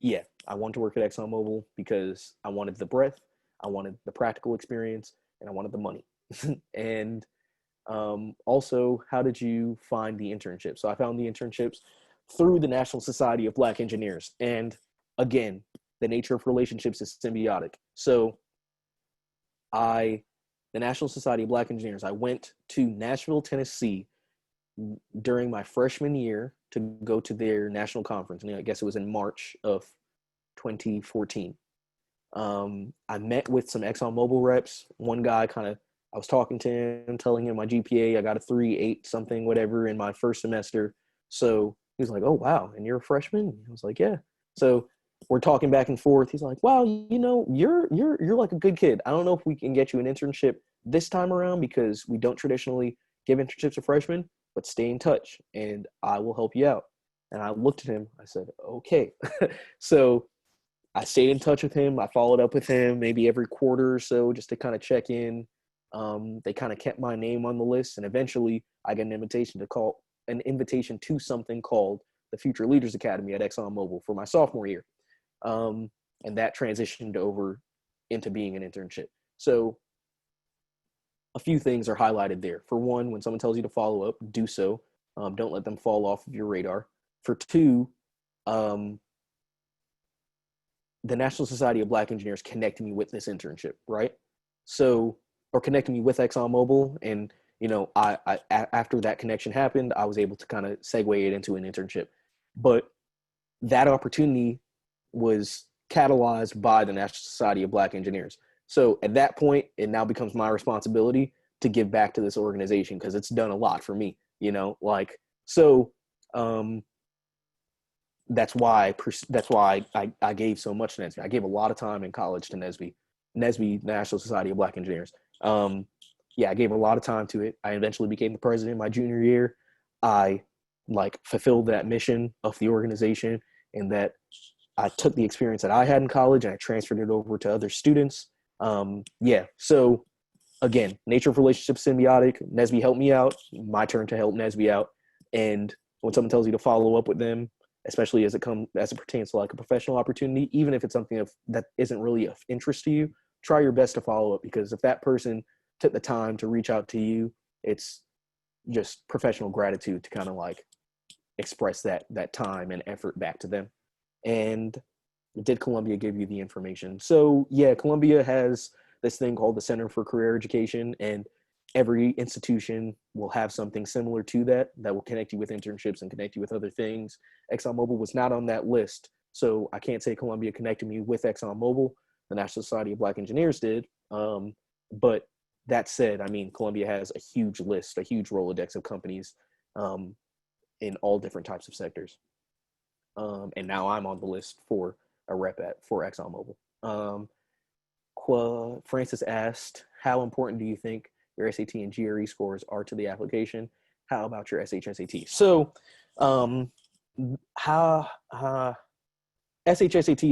yeah, I wanted to work at ExxonMobil because I wanted the breadth, I wanted the practical experience, and I wanted the money. And also, how did you find the internship? So I found the internships through the National Society of Black Engineers. And again, the nature of relationships is symbiotic. So the National Society of Black Engineers, I went to Nashville, Tennessee during my freshman year to go to their national conference. And I guess it was in March of 2014. I met with some ExxonMobil reps. One guy I was talking to him, telling him my GPA, I got a 3.8 something, whatever, in my first semester. So he was like, "Oh, wow, and you're a freshman?" I was like, "Yeah." So we're talking back and forth. He's like, "Wow, you're like a good kid. I don't know if we can get you an internship this time around because we don't traditionally give internships to freshmen, but stay in touch and I will help you out." And I looked at him. I said, "Okay." So I stayed in touch with him. I followed up with him maybe every quarter or so just to kind of check in. They kind of kept my name on the list, and eventually I got an invitation to something called the Future Leaders Academy at ExxonMobil for my sophomore year. And that transitioned over into being an internship. So a few things are highlighted there. For one, when someone tells you to follow up, do so. Don't let them fall off of your radar. For two, the National Society of Black Engineers connected me with this internship, right? So, or connected me with ExxonMobil, and I after that connection happened, I was able to kind of segue it into an internship. But that opportunity was catalyzed by the National Society of Black Engineers. So at that point, it now becomes my responsibility to give back to this organization because it's done a lot for me, you know, like, so that's why I gave so much to NSBE. I gave a lot of time in college to NSBE, National Society of Black Engineers. Yeah, I gave a lot of time to it. I eventually became the president my junior year. I like fulfilled that mission of the organization, and that I took the experience that I had in college and I transferred it over to other students. Yeah, so again, nature of relationship symbiotic. NSBE helped me out. My turn to help NSBE out. And when someone tells you to follow up with them, especially as it pertains to like a professional opportunity, even if it's something that isn't really of interest to you, try your best to follow up, because if that person took the time to reach out to you, it's just professional gratitude to kind of like express that time and effort back to them. And did Columbia give you the information? So yeah, Columbia has this thing called the Center for Career Education, and every institution will have something similar to that will connect you with internships and connect you with other things. ExxonMobil was not on that list, so I can't say Columbia connected me with ExxonMobil. The National Society of Black Engineers did. But that said, I mean, Columbia has a huge list, a huge Rolodex of companies in all different types of sectors. And now I'm on the list for a rep for ExxonMobil. Francis asked, how important do you think your SAT and GRE scores are to the application? How about your SHSAT? So SHSAT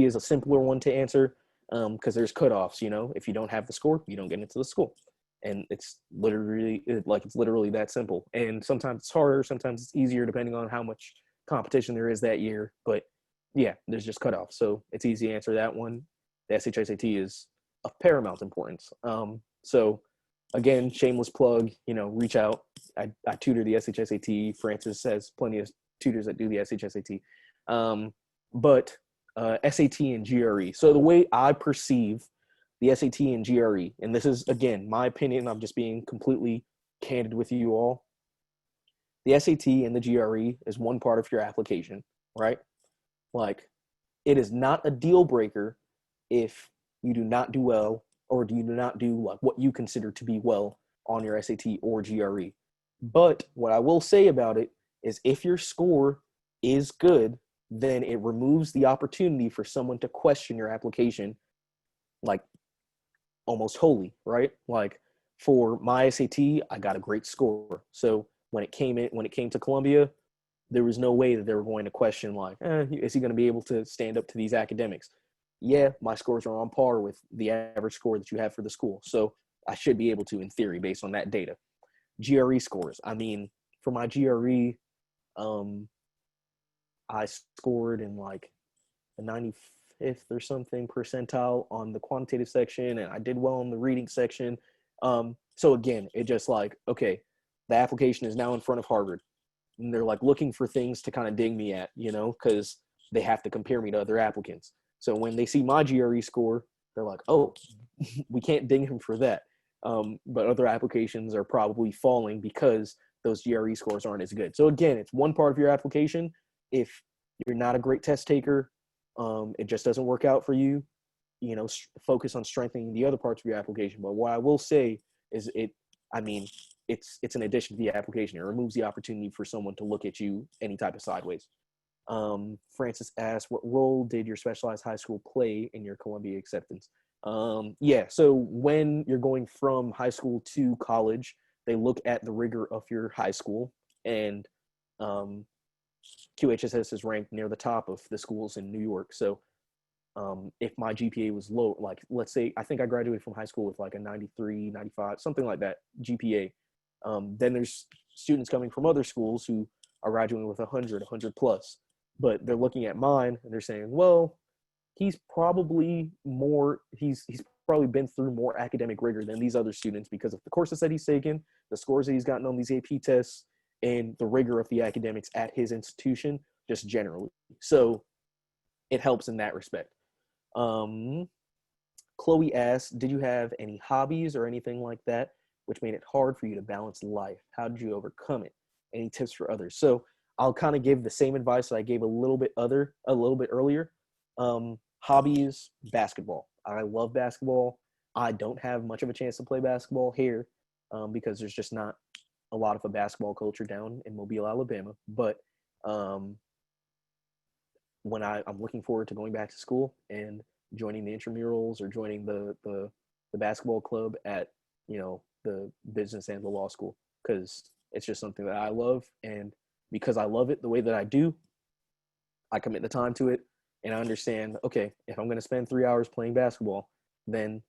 is a simpler one to answer because there's cutoffs. You know, if you don't have the score, you don't get into the school. And it's literally that simple. And sometimes it's harder, sometimes it's easier, depending on how much competition there is that year. But yeah, there's just cutoffs. So it's easy to answer that one. The SHSAT is of paramount importance. So again, shameless plug, you know, reach out. I tutor the SHSAT. Francis has plenty of tutors that do the SHSAT. But SAT and GRE. So the way I perceive the SAT and GRE, and this is, again, my opinion, I'm just being completely candid with you all. The SAT and the GRE is one part of your application, right? Like, it is not a deal breaker if you do not do well, or do you not do like what you consider to be well on your SAT or GRE. But what I will say about it is, if your score is good, then it removes the opportunity for someone to question your application, like, almost wholly, right? Like, for my SAT, I got a great score. So when it came to Columbia, there was no way that they were going to question, like, is he going to be able to stand up to these academics? Yeah, my scores are on par with the average score that you have for the school. So I should be able to, in theory, based on that data. GRE scores. I mean, for my GRE, I scored in like a 95th or something percentile on the quantitative section, and I did well in the reading section. So again, it just like, okay, the application is now in front of Harvard, and they're like looking for things to kind of ding me at, you know, because they have to compare me to other applicants. So when they see my GRE score, they're like, oh, we can't ding him for that. But other applications are probably falling because those GRE scores aren't as good. So again, it's one part of your application. If you're not a great test taker, it just doesn't work out for you, you know, focus on strengthening the other parts of your application. But what I will say is it's an addition to the application. It removes the opportunity for someone to look at you any type of sideways. Francis asked, what role did your specialized high school play in your Columbia acceptance? Yeah, so when you're going from high school to college, they look at the rigor of your high school, and QHSS is ranked near the top of the schools in New York. So if my GPA was low, like, let's say, I think I graduated from high school with like a 93, 95, something like that GPA. Then there's students coming from other schools who are graduating with 100 plus, but they're looking at mine and they're saying, well, he's probably been through more academic rigor than these other students because of the courses that he's taken, the scores that he's gotten on these AP tests, and the rigor of the academics at his institution, just generally. So it helps in that respect. Chloe asked, did you have any hobbies or anything like that which made it hard for you to balance life? How did you overcome it? Any tips for others? So I'll kind of give the same advice that I gave a little bit earlier. Hobbies, basketball. I love basketball. I don't have much of a chance to play basketball here. because there's just not a lot of a basketball culture down in Mobile, Alabama. But when I'm looking forward to going back to school and joining the intramurals or joining the basketball club at, you know, the business and the law school, because it's just something that I love. And because I love it the way that I do, I commit the time to it, and I understand, okay, if I'm going to spend 3 hours playing basketball, then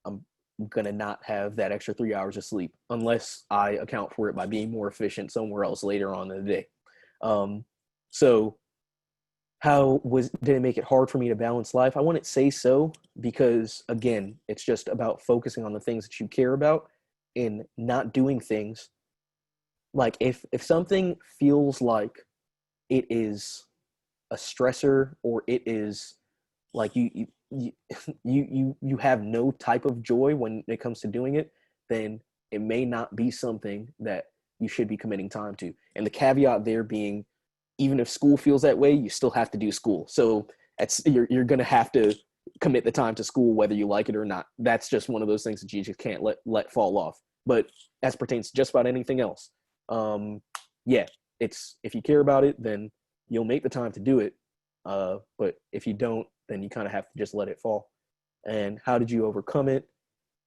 I'm going to not have that extra 3 hours of sleep unless I account for it by being more efficient somewhere else later on in the day. So did it make it hard for me to balance life? I wouldn't say so, because again, it's just about focusing on the things that you care about and not doing things. Like if something feels like it is a stressor, or it is like you have no type of joy when it comes to doing it, then it may not be something that you should be committing time to. And the caveat there being, even if school feels that way, you still have to do school. So you're going to have to commit the time to school whether you like it or not. That's just one of those things that you just can't let fall off. But as pertains to just about anything else, yeah, it's, if you care about it, then you'll make the time to do it. But if you don't, then you kind of have to just let it fall. And how did you overcome it?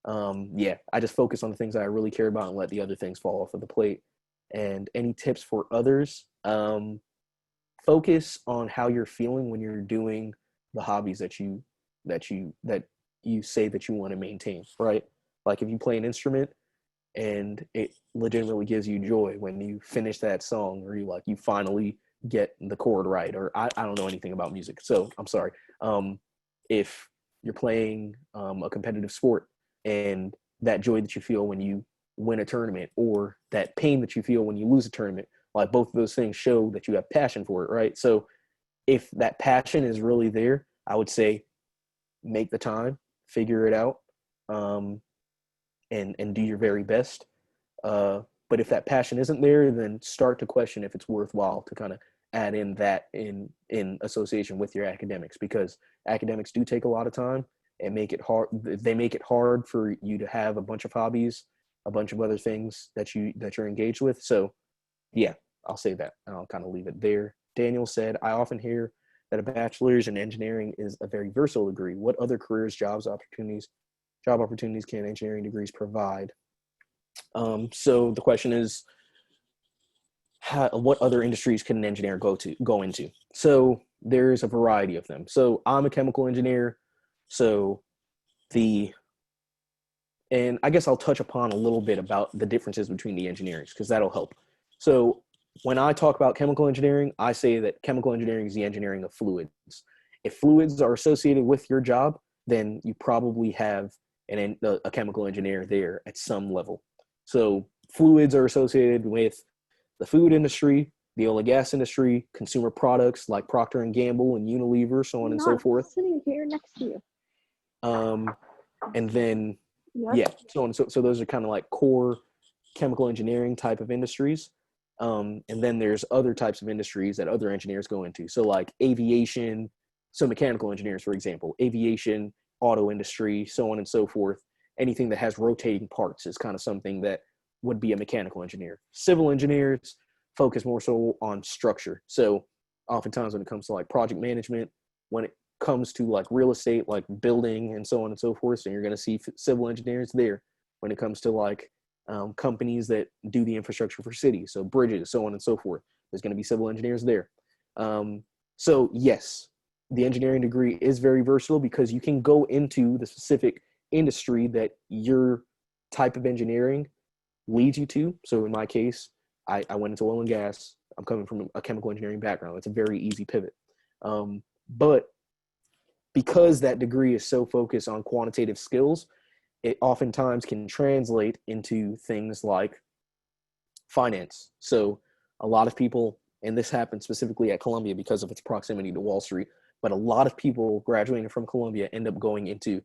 Yeah, I just focus on the things that I really care about and let the other things fall off of the plate. And any tips for others? Focus on how you're feeling when you're doing the hobbies that you say that you want to maintain, right? Like if you play an instrument and it legitimately gives you joy when you finish that song, or you finally get the chord right, or I don't know anything about music, so I'm sorry. If you're playing a competitive sport, and that joy that you feel when you win a tournament, or that pain that you feel when you lose a tournament, like both of those things show that you have passion for it, right? So if that passion is really there, I would say make the time, figure it out, and do your very best. But if that passion isn't there, then start to question if it's worthwhile to kind of add in that in association with your academics, because academics do take a lot of time and make it hard. They make it hard for you to have a bunch of hobbies, a bunch of other things that you're engaged with. So yeah, I'll say that, and I'll kind of leave it there. Daniel said, I often hear that a bachelor's in engineering is a very versatile degree. What other careers, job opportunities can engineering degrees provide? So the question is, what other industries can an engineer go into? So there's a variety of them. So I'm a chemical engineer. So and I guess I'll touch upon a little bit about the differences between the engineerings, because that'll help. So when I talk about chemical engineering, I say that chemical engineering is the engineering of fluids. If fluids are associated with your job, then you probably have a chemical engineer there at some level. So fluids are associated with the food industry, the oil and gas industry, consumer products like Procter and Gamble and Unilever, so on and so forth. Sitting here next to you. And then, yeah, so on. So those are kind of like core chemical engineering type of industries. And then there's other types of industries that other engineers go into. So like aviation, so mechanical engineers, for example, aviation, auto industry, so on and so forth. Anything that has rotating parts is kind of something that would be a mechanical engineer. Civil engineers focus more so on structure. So oftentimes when it comes to like project management, when it comes to like real estate, like building and so on and so forth, so you're going to see civil engineers there. When it comes to like companies that do the infrastructure for cities, so bridges, so on and so forth, there's going to be civil engineers there. So yes, the engineering degree is very versatile, because you can go into the specific industry that your type of engineering leads you to. So in my case, I went into oil and gas. I'm coming from a chemical engineering background. It's a very easy pivot. But because that degree is so focused on quantitative skills, it oftentimes can translate into things like finance. So a lot of people, and this happens specifically at Columbia because of its proximity to Wall Street, but a lot of people graduating from Columbia end up going into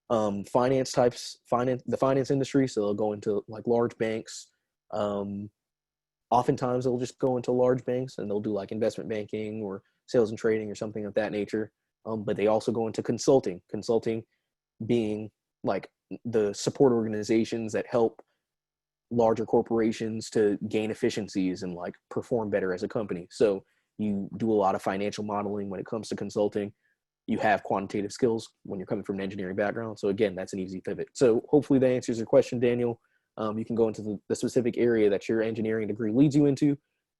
the finance industry. So they'll go into like large banks. Oftentimes they'll just go into large banks and they'll do like investment banking or sales and trading or something of that nature. But they also go into consulting being like the support organizations that help larger corporations to gain efficiencies and like perform better as a company. So you do a lot of financial modeling when it comes to consulting. You have quantitative skills when you're coming from an engineering background. So again, that's an easy pivot. So hopefully that answers your question, Daniel. You can go into the specific area that your engineering degree leads you into,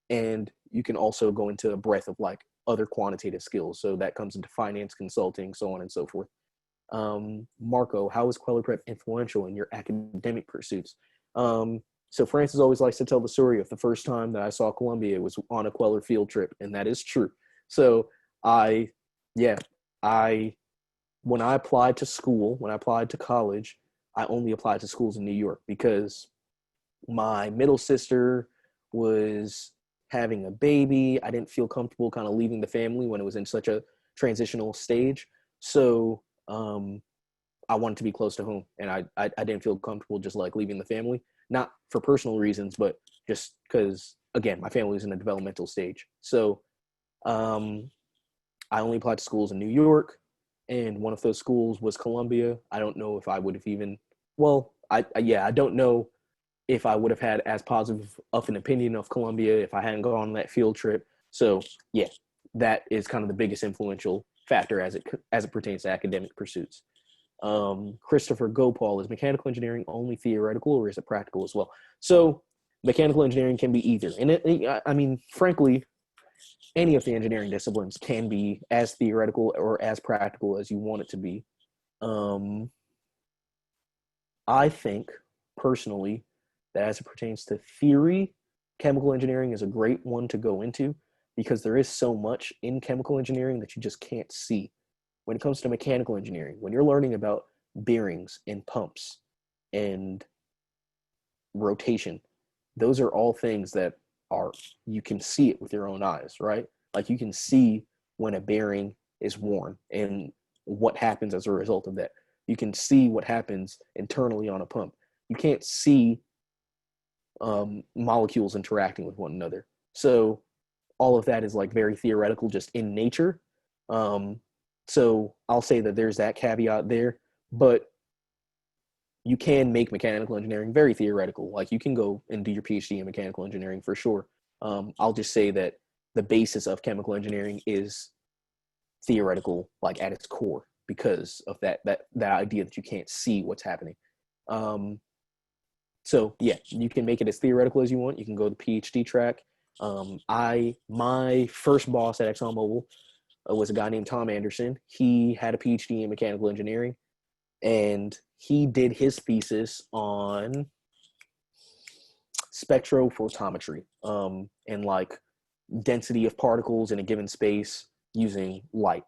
and you can also go into a breadth of like other quantitative skills. So that comes into finance, consulting, so on and so forth. Marco, how is Queller Prep influential in your academic pursuits? So Francis always likes to tell the story of the first time that I saw Columbia was on a Queller field trip, and that is true. So yeah, when I applied to school, when I applied to college, I only applied to schools in New York because my middle sister was having a baby. I didn't feel comfortable kind of leaving the family when it was in such a transitional stage. So I wanted to be close to home, and I didn't feel comfortable just like leaving the family, not for personal reasons, but just because, again, my family was in a developmental stage. So I only applied to schools in New York, and one of those schools was Columbia. I don't know if I would have even, well, I don't know if I would have had as positive of an opinion of Columbia if I hadn't gone on that field trip. So yeah, that is kind of the biggest influential factor as it pertains to academic pursuits. Christopher Gopal, is mechanical engineering only theoretical or is it practical as well? So mechanical engineering can be either. And I mean, frankly, any of the engineering disciplines can be as theoretical or as practical as you want it to be. I think personally that as it pertains to theory, chemical engineering is a great one to go into because there is so much in chemical engineering that you just can't see. When it comes to mechanical engineering, when you're learning about bearings and pumps and rotation, those are all things that you can see it with your own eyes, right? Like you can see when a bearing is worn and what happens as a result of that. You can see what happens internally on a pump. You can't see molecules interacting with one another. So all of that is like very theoretical just in nature. So I'll say that there's that caveat there, but you can make mechanical engineering very theoretical. Like you can go and do your PhD in mechanical engineering for sure. I'll just say that the basis of chemical engineering is theoretical, like at its core, because of that idea that you can't see what's happening. So yeah, you can make it as theoretical as you want. You can go the PhD track. My first boss at ExxonMobil was a guy named Tom Anderson. He had a PhD in mechanical engineering, and he did his thesis on spectrophotometry and like density of particles in a given space using light.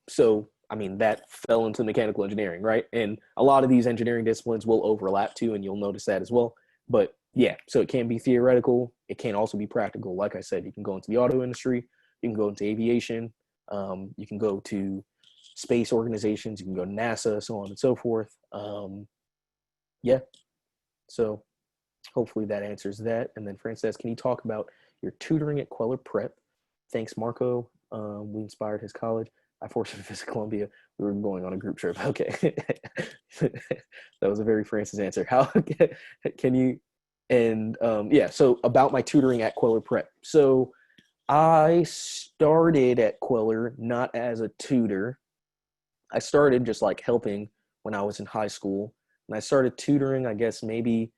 So I mean, that fell into mechanical engineering, right? And a lot of these engineering disciplines will overlap too, and you'll notice that as well. But yeah, so it can be theoretical. It can also be practical. Like I said, you can go into the auto industry, you can go into aviation, you can go to space organizations, you can go to NASA, so on and so forth. Yeah, so hopefully that answers that. And then Frances, can you talk about your tutoring at Queller Prep? Thanks, Marco. We inspired his college. I forced him to visit Columbia. We were going on a group trip. Okay. That was a very Francis answer. How can you, and yeah, so about my tutoring at Queller Prep. So I started at Queller not as a tutor. I started just like helping when I was in high school. And I started tutoring, I guess, maybe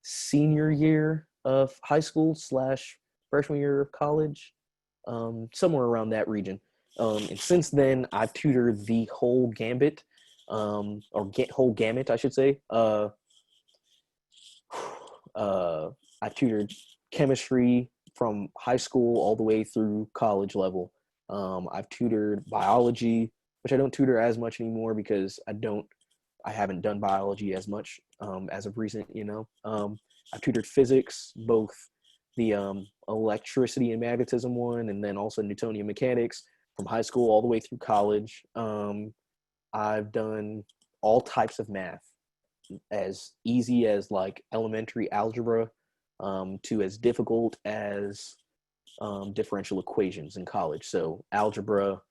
senior year of high school / freshman year of college, somewhere around that region. And since then, I've tutored the whole gambit, whole gamut, I should say. I've tutored chemistry from high school all the way through college level. I've tutored biology, which I don't tutor as much anymore because I haven't done biology as much as of recent, I've tutored physics, both the electricity and magnetism one, and then also Newtonian mechanics from high school all the way through college. I've done all types of math, as easy as like elementary algebra to as difficult as differential equations in college. So algebra,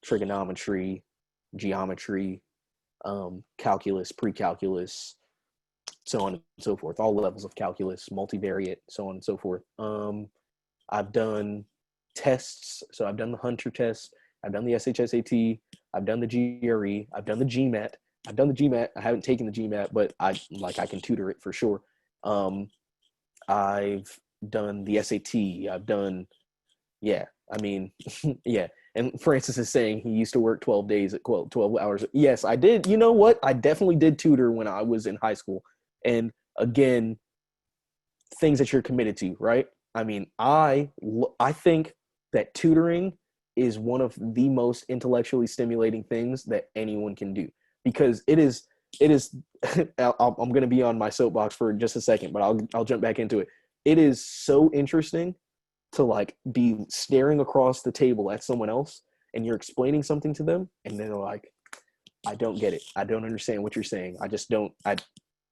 trigonometry, geometry, calculus, pre-calculus, so on and so forth, all levels of calculus, multivariate, so on and so forth. I've done tests. So I've done the Hunter test. I've done the SHSAT. I've done the GRE. I've done the GMAT. I've done the GMAT. I haven't taken the GMAT, but I can tutor it for sure. I've done the SAT. I've done, yeah, I mean, yeah. And Francis is saying he used to work 12 days at 12 hours. Yes, I did. You know what? I definitely did tutor when I was in high school. And again, things that you're committed to, right? I mean, I think that tutoring is one of the most intellectually stimulating things that anyone can do, because it is I'm going to be on my soapbox for just a second, but I'll jump back into it. It is so interesting to like be staring across the table at someone else and you're explaining something to them and they're like, I don't get it. I don't understand what you're saying. I just don't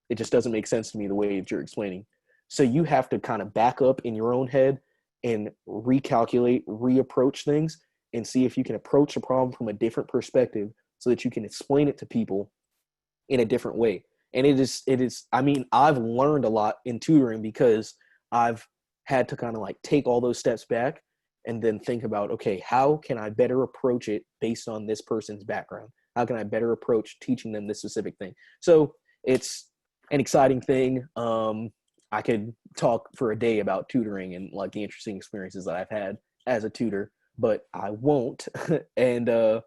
it just doesn't make sense to me the way that you're explaining. So you have to kind of back up in your own head and recalculate, reapproach things, and see if you can approach the problem from a different perspective so that you can explain it to people in a different way. And it is, I mean, I've learned a lot in tutoring because I've had to kind of like take all those steps back and then think about, okay, how can I better approach it based on this person's background? How can I better approach teaching them this specific thing? So it's an exciting thing. I could talk for a day about tutoring and like the interesting experiences that I've had as a tutor, but I won't. And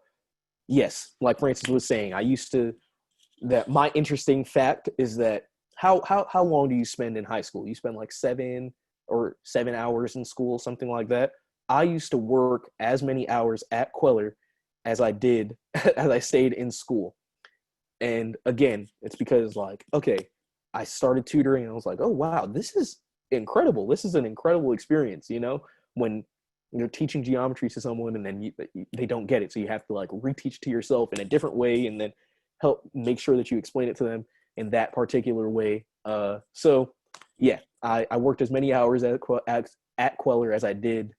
yes, like Francis was saying, I used to, that my interesting fact is that how long do you spend in high school? You spend like 7 hours in school, something like that. I used to work as many hours at Queller as I did as I stayed in school. And again, it's because like, okay, I started tutoring and I was like, oh wow, this is incredible. This is an incredible experience, you know, when you're teaching geometry to someone and then they don't get it. So you have to like reteach to yourself in a different way and then help make sure that you explain it to them in that particular way. So yeah, I worked as many hours at Queller as I did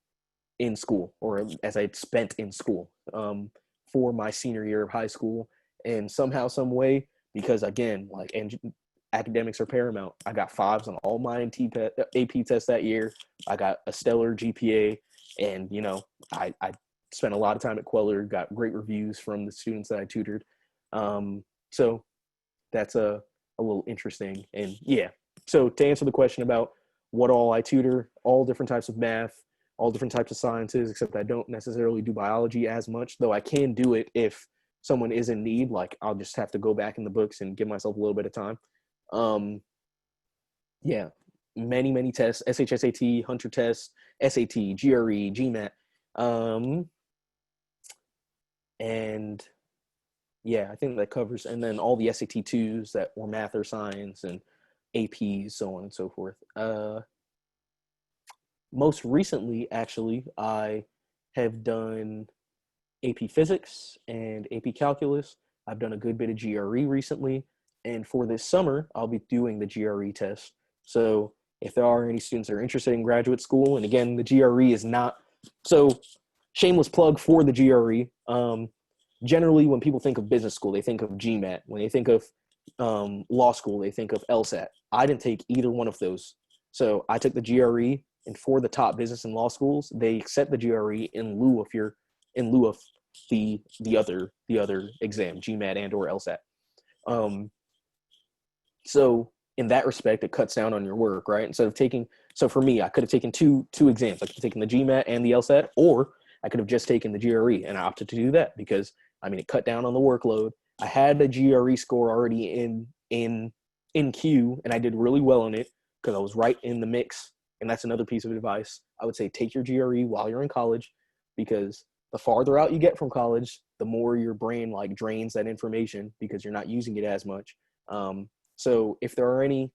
in school, or as I spent in school, for my senior year of high school. And somehow, some way, because again, like, and academics are paramount, I got fives on all my AP tests that year. I got a stellar GPA, and you know, I spent a lot of time at Queller, got great reviews from the students that I tutored. So that's a little interesting. And yeah, so to answer the question about what all I tutor, all different types of math, all different types of sciences, except I don't necessarily do biology as much, though I can do it if someone is in need. Like I'll just have to go back in the books and give myself a little bit of time. Yeah, many tests: SHSAT, Hunter test, SAT, GRE, GMAT, and yeah, I think that covers, and then all the SAT twos that were math or science and APs, so on and so forth. Most recently, actually, I have done AP Physics and AP Calculus. I've done a good bit of GRE recently, and for this summer, I'll be doing the GRE test. So if there are any students that are interested in graduate school, and again, the GRE is not, so shameless plug for the GRE. Generally, when people think of business school, they think of GMAT. When they think of law school, they think of LSAT. I didn't take either one of those. So I took the GRE, and for the top business and law schools, they accept the GRE in lieu of the other exam, GMAT and or LSAT. So in that respect, it cuts down on your work, right? Instead of taking, so for me, I could have taken two exams. I could have taken the GMAT and the LSAT, or I could have just taken the GRE, and I opted to do that because I mean it cut down on the workload. I had a GRE score already in queue, and I did really well on it because I was right in the mix. And that's another piece of advice. I would say take your GRE while you're in college, because the farther out you get from college, the more your brain like drains that information because you're not using it as much. So if there are any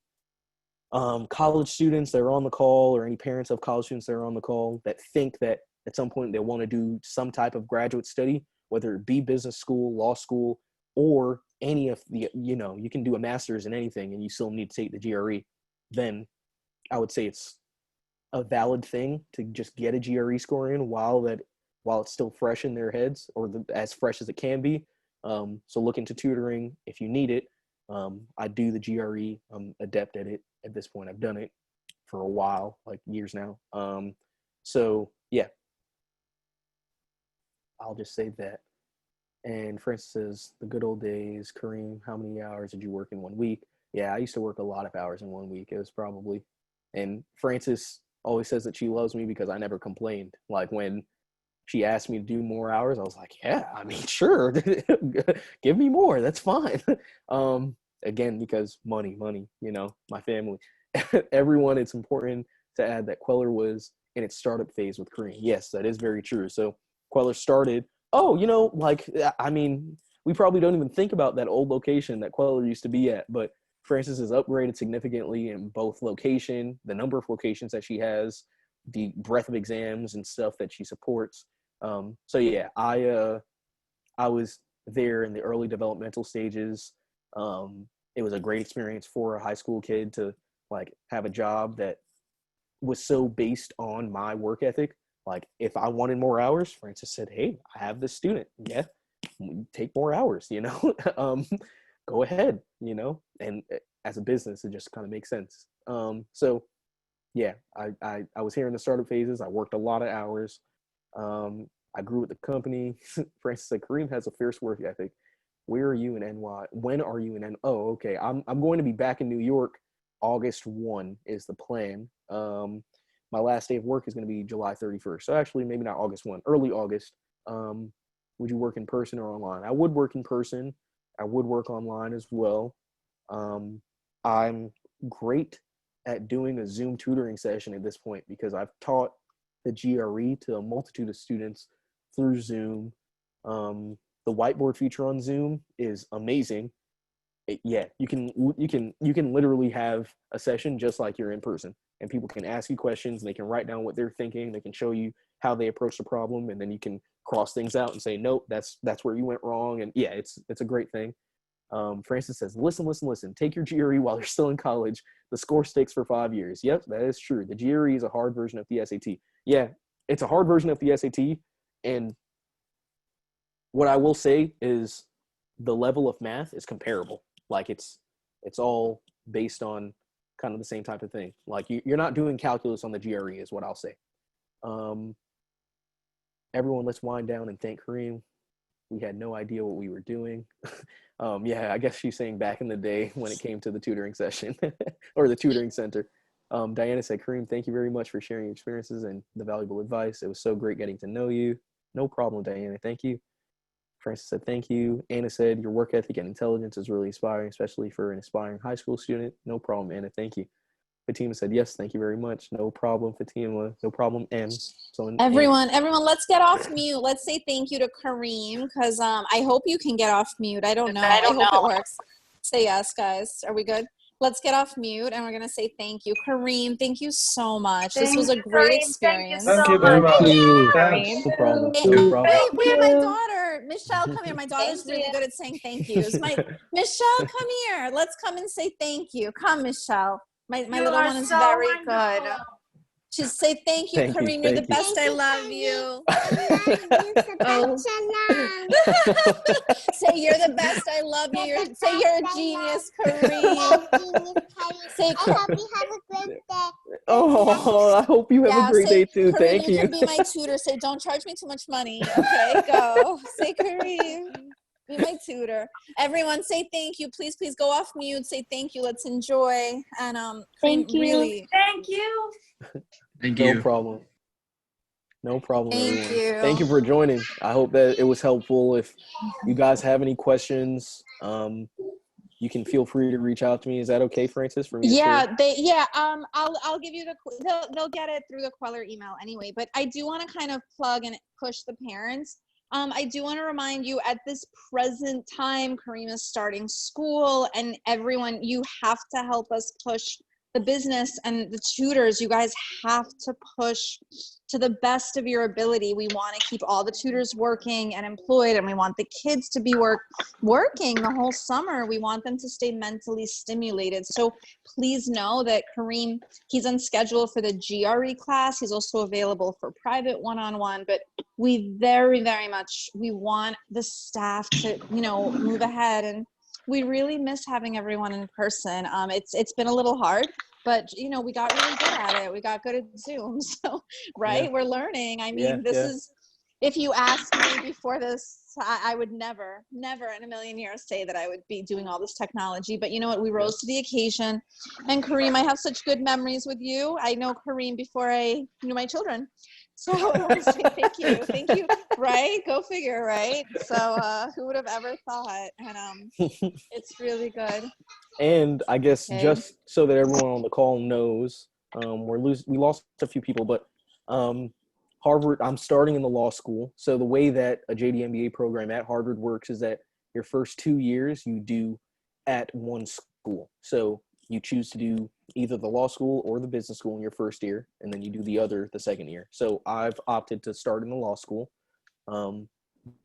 college students that are on the call, or any parents of college students that are on the call that think that at some point they want to do some type of graduate study, whether it be business school, law school, or any of the, you know, you can do a master's in anything and you still need to take the GRE, then I would say it's a valid thing to just get a GRE score in while it's still fresh in their heads, or as fresh as it can be. So look into tutoring if you need it. I do the GRE. I'm adept at it at this point. I've done it for a while, like years now. So yeah, I'll just say that. And Francis says, the good old days. Kareem, how many hours did you work in 1 week? Yeah, I used to work a lot of hours in 1 week. It was probably, and Francis always says that she loves me because I never complained. Like when she asked me to do more hours, I was like, yeah, I mean, sure, give me more. That's fine. Again, because money, my family, everyone, it's important to add that Queller was in its startup phase with Kareem. Yes, that is very true. So Queller started, I mean, we probably don't even think about that old location that Queller used to be at, but Francis has upgraded significantly in both location, the number of locations that she has, the breadth of exams and stuff that she supports. So yeah, I was there in the early developmental stages. It was a great experience for a high school kid to like have a job that was so based on my work ethic. Like if I wanted more hours, Francis said, "Hey, I have this student. Yeah, take more hours. Go ahead. And as a business, it just kind of makes sense. So yeah, I was here in the startup phases. I worked a lot of hours. I grew with the company. Francis said, Kareem has a fierce work ethic. Where are you in NY? When are you in NY? Oh, okay. I'm going to be back in New York. August 1 is the plan. My last day of work is going to be July 31st. So actually, maybe not August 1, early August. Would you work in person or online? I would work in person. I would work online as well. I'm great at doing a Zoom tutoring session at this point because I've taught the GRE to a multitude of students through Zoom. The whiteboard feature on Zoom is amazing. You can literally have a session just like you're in person, and people can ask you questions and they can write down what they're thinking. They can show you how they approach the problem, and then you can cross things out and say, nope, that's where you went wrong. And yeah, it's a great thing. Francis says, listen. Take your GRE while you're still in college. The score stakes for 5 years. Yep, that is true. The GRE is a hard version of the SAT. Yeah, it's a hard version of the SAT. And what I will say is the level of math is comparable. Like it's all based on kind of the same type of thing. Like you're not doing calculus on the GRE is what I'll say. Everyone, let's wind down and thank Kareem. We had no idea what we were doing. Yeah, I guess she's saying back in the day when it came to the tutoring session or the tutoring center. Diana said, Kareem, thank you very much for sharing your experiences and the valuable advice. It was so great getting to know you. No problem, Diana. Thank you. Francis said, thank you. Anna said, your work ethic and intelligence is really inspiring, especially for an aspiring high school student. No problem, Anna. Thank you. Fatima said, yes, thank you very much. No problem, Fatima. No problem, M. So everyone, let's get off mute. Let's say thank you to Kareem because I hope you can get off mute. I don't know. I hope it works. Say yes, guys. Are we good? Let's get off mute and we're going to say thank you. Kareem, thank you so much. This was a great experience. Thank you very much. No problem. No problem. Wait, my daughter. Michelle, come here. My daughter's really good at saying thank yous. Michelle, come here. Let's come and say thank you. Come, Michelle. My little one is so very wonderful. Good. Just say thank you, Kareem. You're the best. I love you. Say you're the best. I love you. Say you're a genius, Kareem. Say I hope you have a great day. Oh, I hope you have a great day too. Kareem, thank you. You can be my tutor. Say don't charge me too much money. Okay, go. Say Kareem. Be my tutor. Everyone say thank you. Please go off mute. Say thank you. Let's enjoy. And thank you. Really. Thank you. Thank you. No problem. No problem, Thank everyone. you. Thank you for joining. I hope that it was helpful. If you guys have any questions, you can feel free to reach out to me. Is that okay, Francis? For me to share? I'll give you they'll get it through the Queller email anyway. But I do want to kind of plug and push the parents. I do want to remind you at this present time, Kareem is starting school, and everyone, you have to help us push the business and the tutors. You guys have to push to the best of your ability. We want to keep all the tutors working and employed, and we want the kids to be working the whole summer. We want them to stay mentally stimulated. So please know that Kareem, he's on schedule for the GRE class. He's also available for private one-on-one, but we very, very much, we want the staff to, move ahead and we really miss having everyone in person. It's been a little hard, but we got really good at it. We got good at Zoom. So, right, Yeah. we're learning. I Yeah, mean, this yeah. is, if you asked me before this, I would never in a million years say that I would be doing all this technology. But you know what? We rose to the occasion. And Kareem, I have such good memories with you. I know Kareem before I knew my children. So I want to say thank you. Thank you. Right? Go figure, right? So who would have ever thought? And it's really good. And I guess Okay. just so that everyone on the call knows, we lost a few people, but Harvard, I'm starting in the law school. So the way that a JD MBA program at Harvard works is that your first 2 years you do at one school. So you choose to do either the law school or the business school in your first year, and then you do the second year. So I've opted to start in the law school.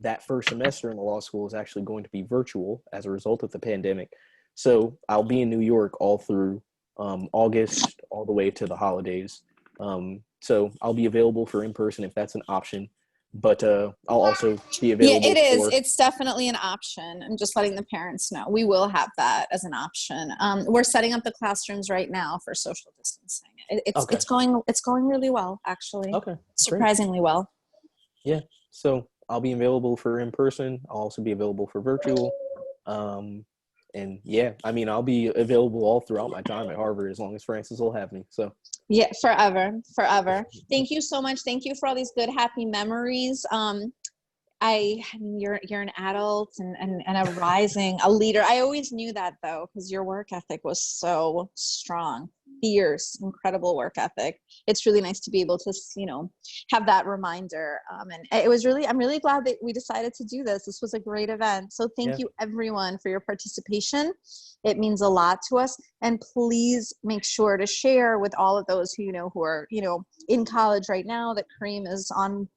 That first semester in the law school is actually going to be virtual as a result of the pandemic. So I'll be in New York all through August, all the way to the holidays. So I'll be available for in-person if that's an option. But I'll also be available. Yeah, it is. It's definitely an option. I'm just letting the parents know. We will have that as an option. We're setting up the classrooms right now for social distancing. It's going really well, actually. Okay. Surprisingly well. Yeah. So I'll be available for in-person. I'll also be available for virtual. And yeah, I mean, I'll be available all throughout my time at Harvard as long as Francis will have me. So yeah, forever. Thank you so much. Thank you for all these good, happy memories. You're an adult and a leader. I always knew that though, because your work ethic was so strong, fierce, incredible work ethic. It's really nice to be able to, have that reminder. And I'm really glad that we decided to do this. This was a great event. So thank you everyone for your participation. It means a lot to us. And please make sure to share with all of those who are, in college right now, that Kareem is on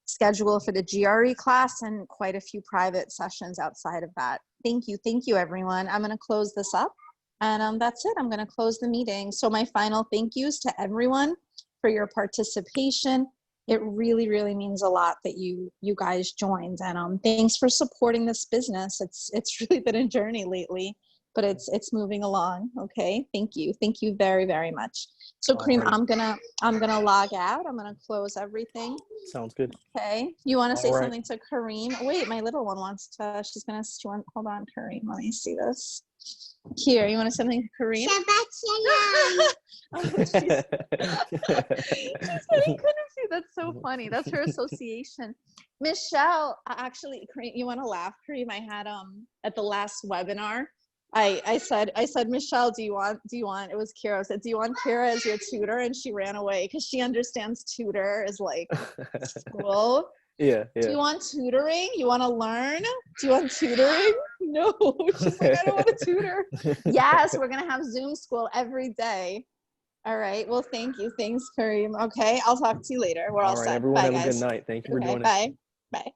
schedule for the GRE class and quite a few private sessions outside of that. Thank you, everyone. I'm going to close this up, and that's it. I'm going to close the meeting. So my final thank yous to everyone for your participation. It really, really means a lot that you guys joined, and thanks for supporting this business. It's really been a journey lately, but it's moving along. Okay, thank you very, very much. So Kareem, right. I'm gonna log out. I'm gonna close everything. Sounds good. Okay, you want to say right. something to Kareem? Wait, my little one wants to. Hold on, Kareem. Let me see this. Here, you want to say something to Kareem? She's getting confused. That's so funny. That's her association. Michelle, actually, Kareem, you want to laugh, Kareem? I had at the last webinar, I said, Michelle, do you want, it was Kira. I said, do you want Kira as your tutor? And she ran away because she understands tutor is like school. Yeah. Do you want tutoring? You want to learn? Do you want tutoring? No. She's like, I don't want to tutor. Yes, we're going to have Zoom school every day. All right. Well, thank you. Thanks, Kareem. Okay. I'll talk to you later. We're all set. Everyone, Bye, have guys. a good night. Thank you for joining. Bye. Bye.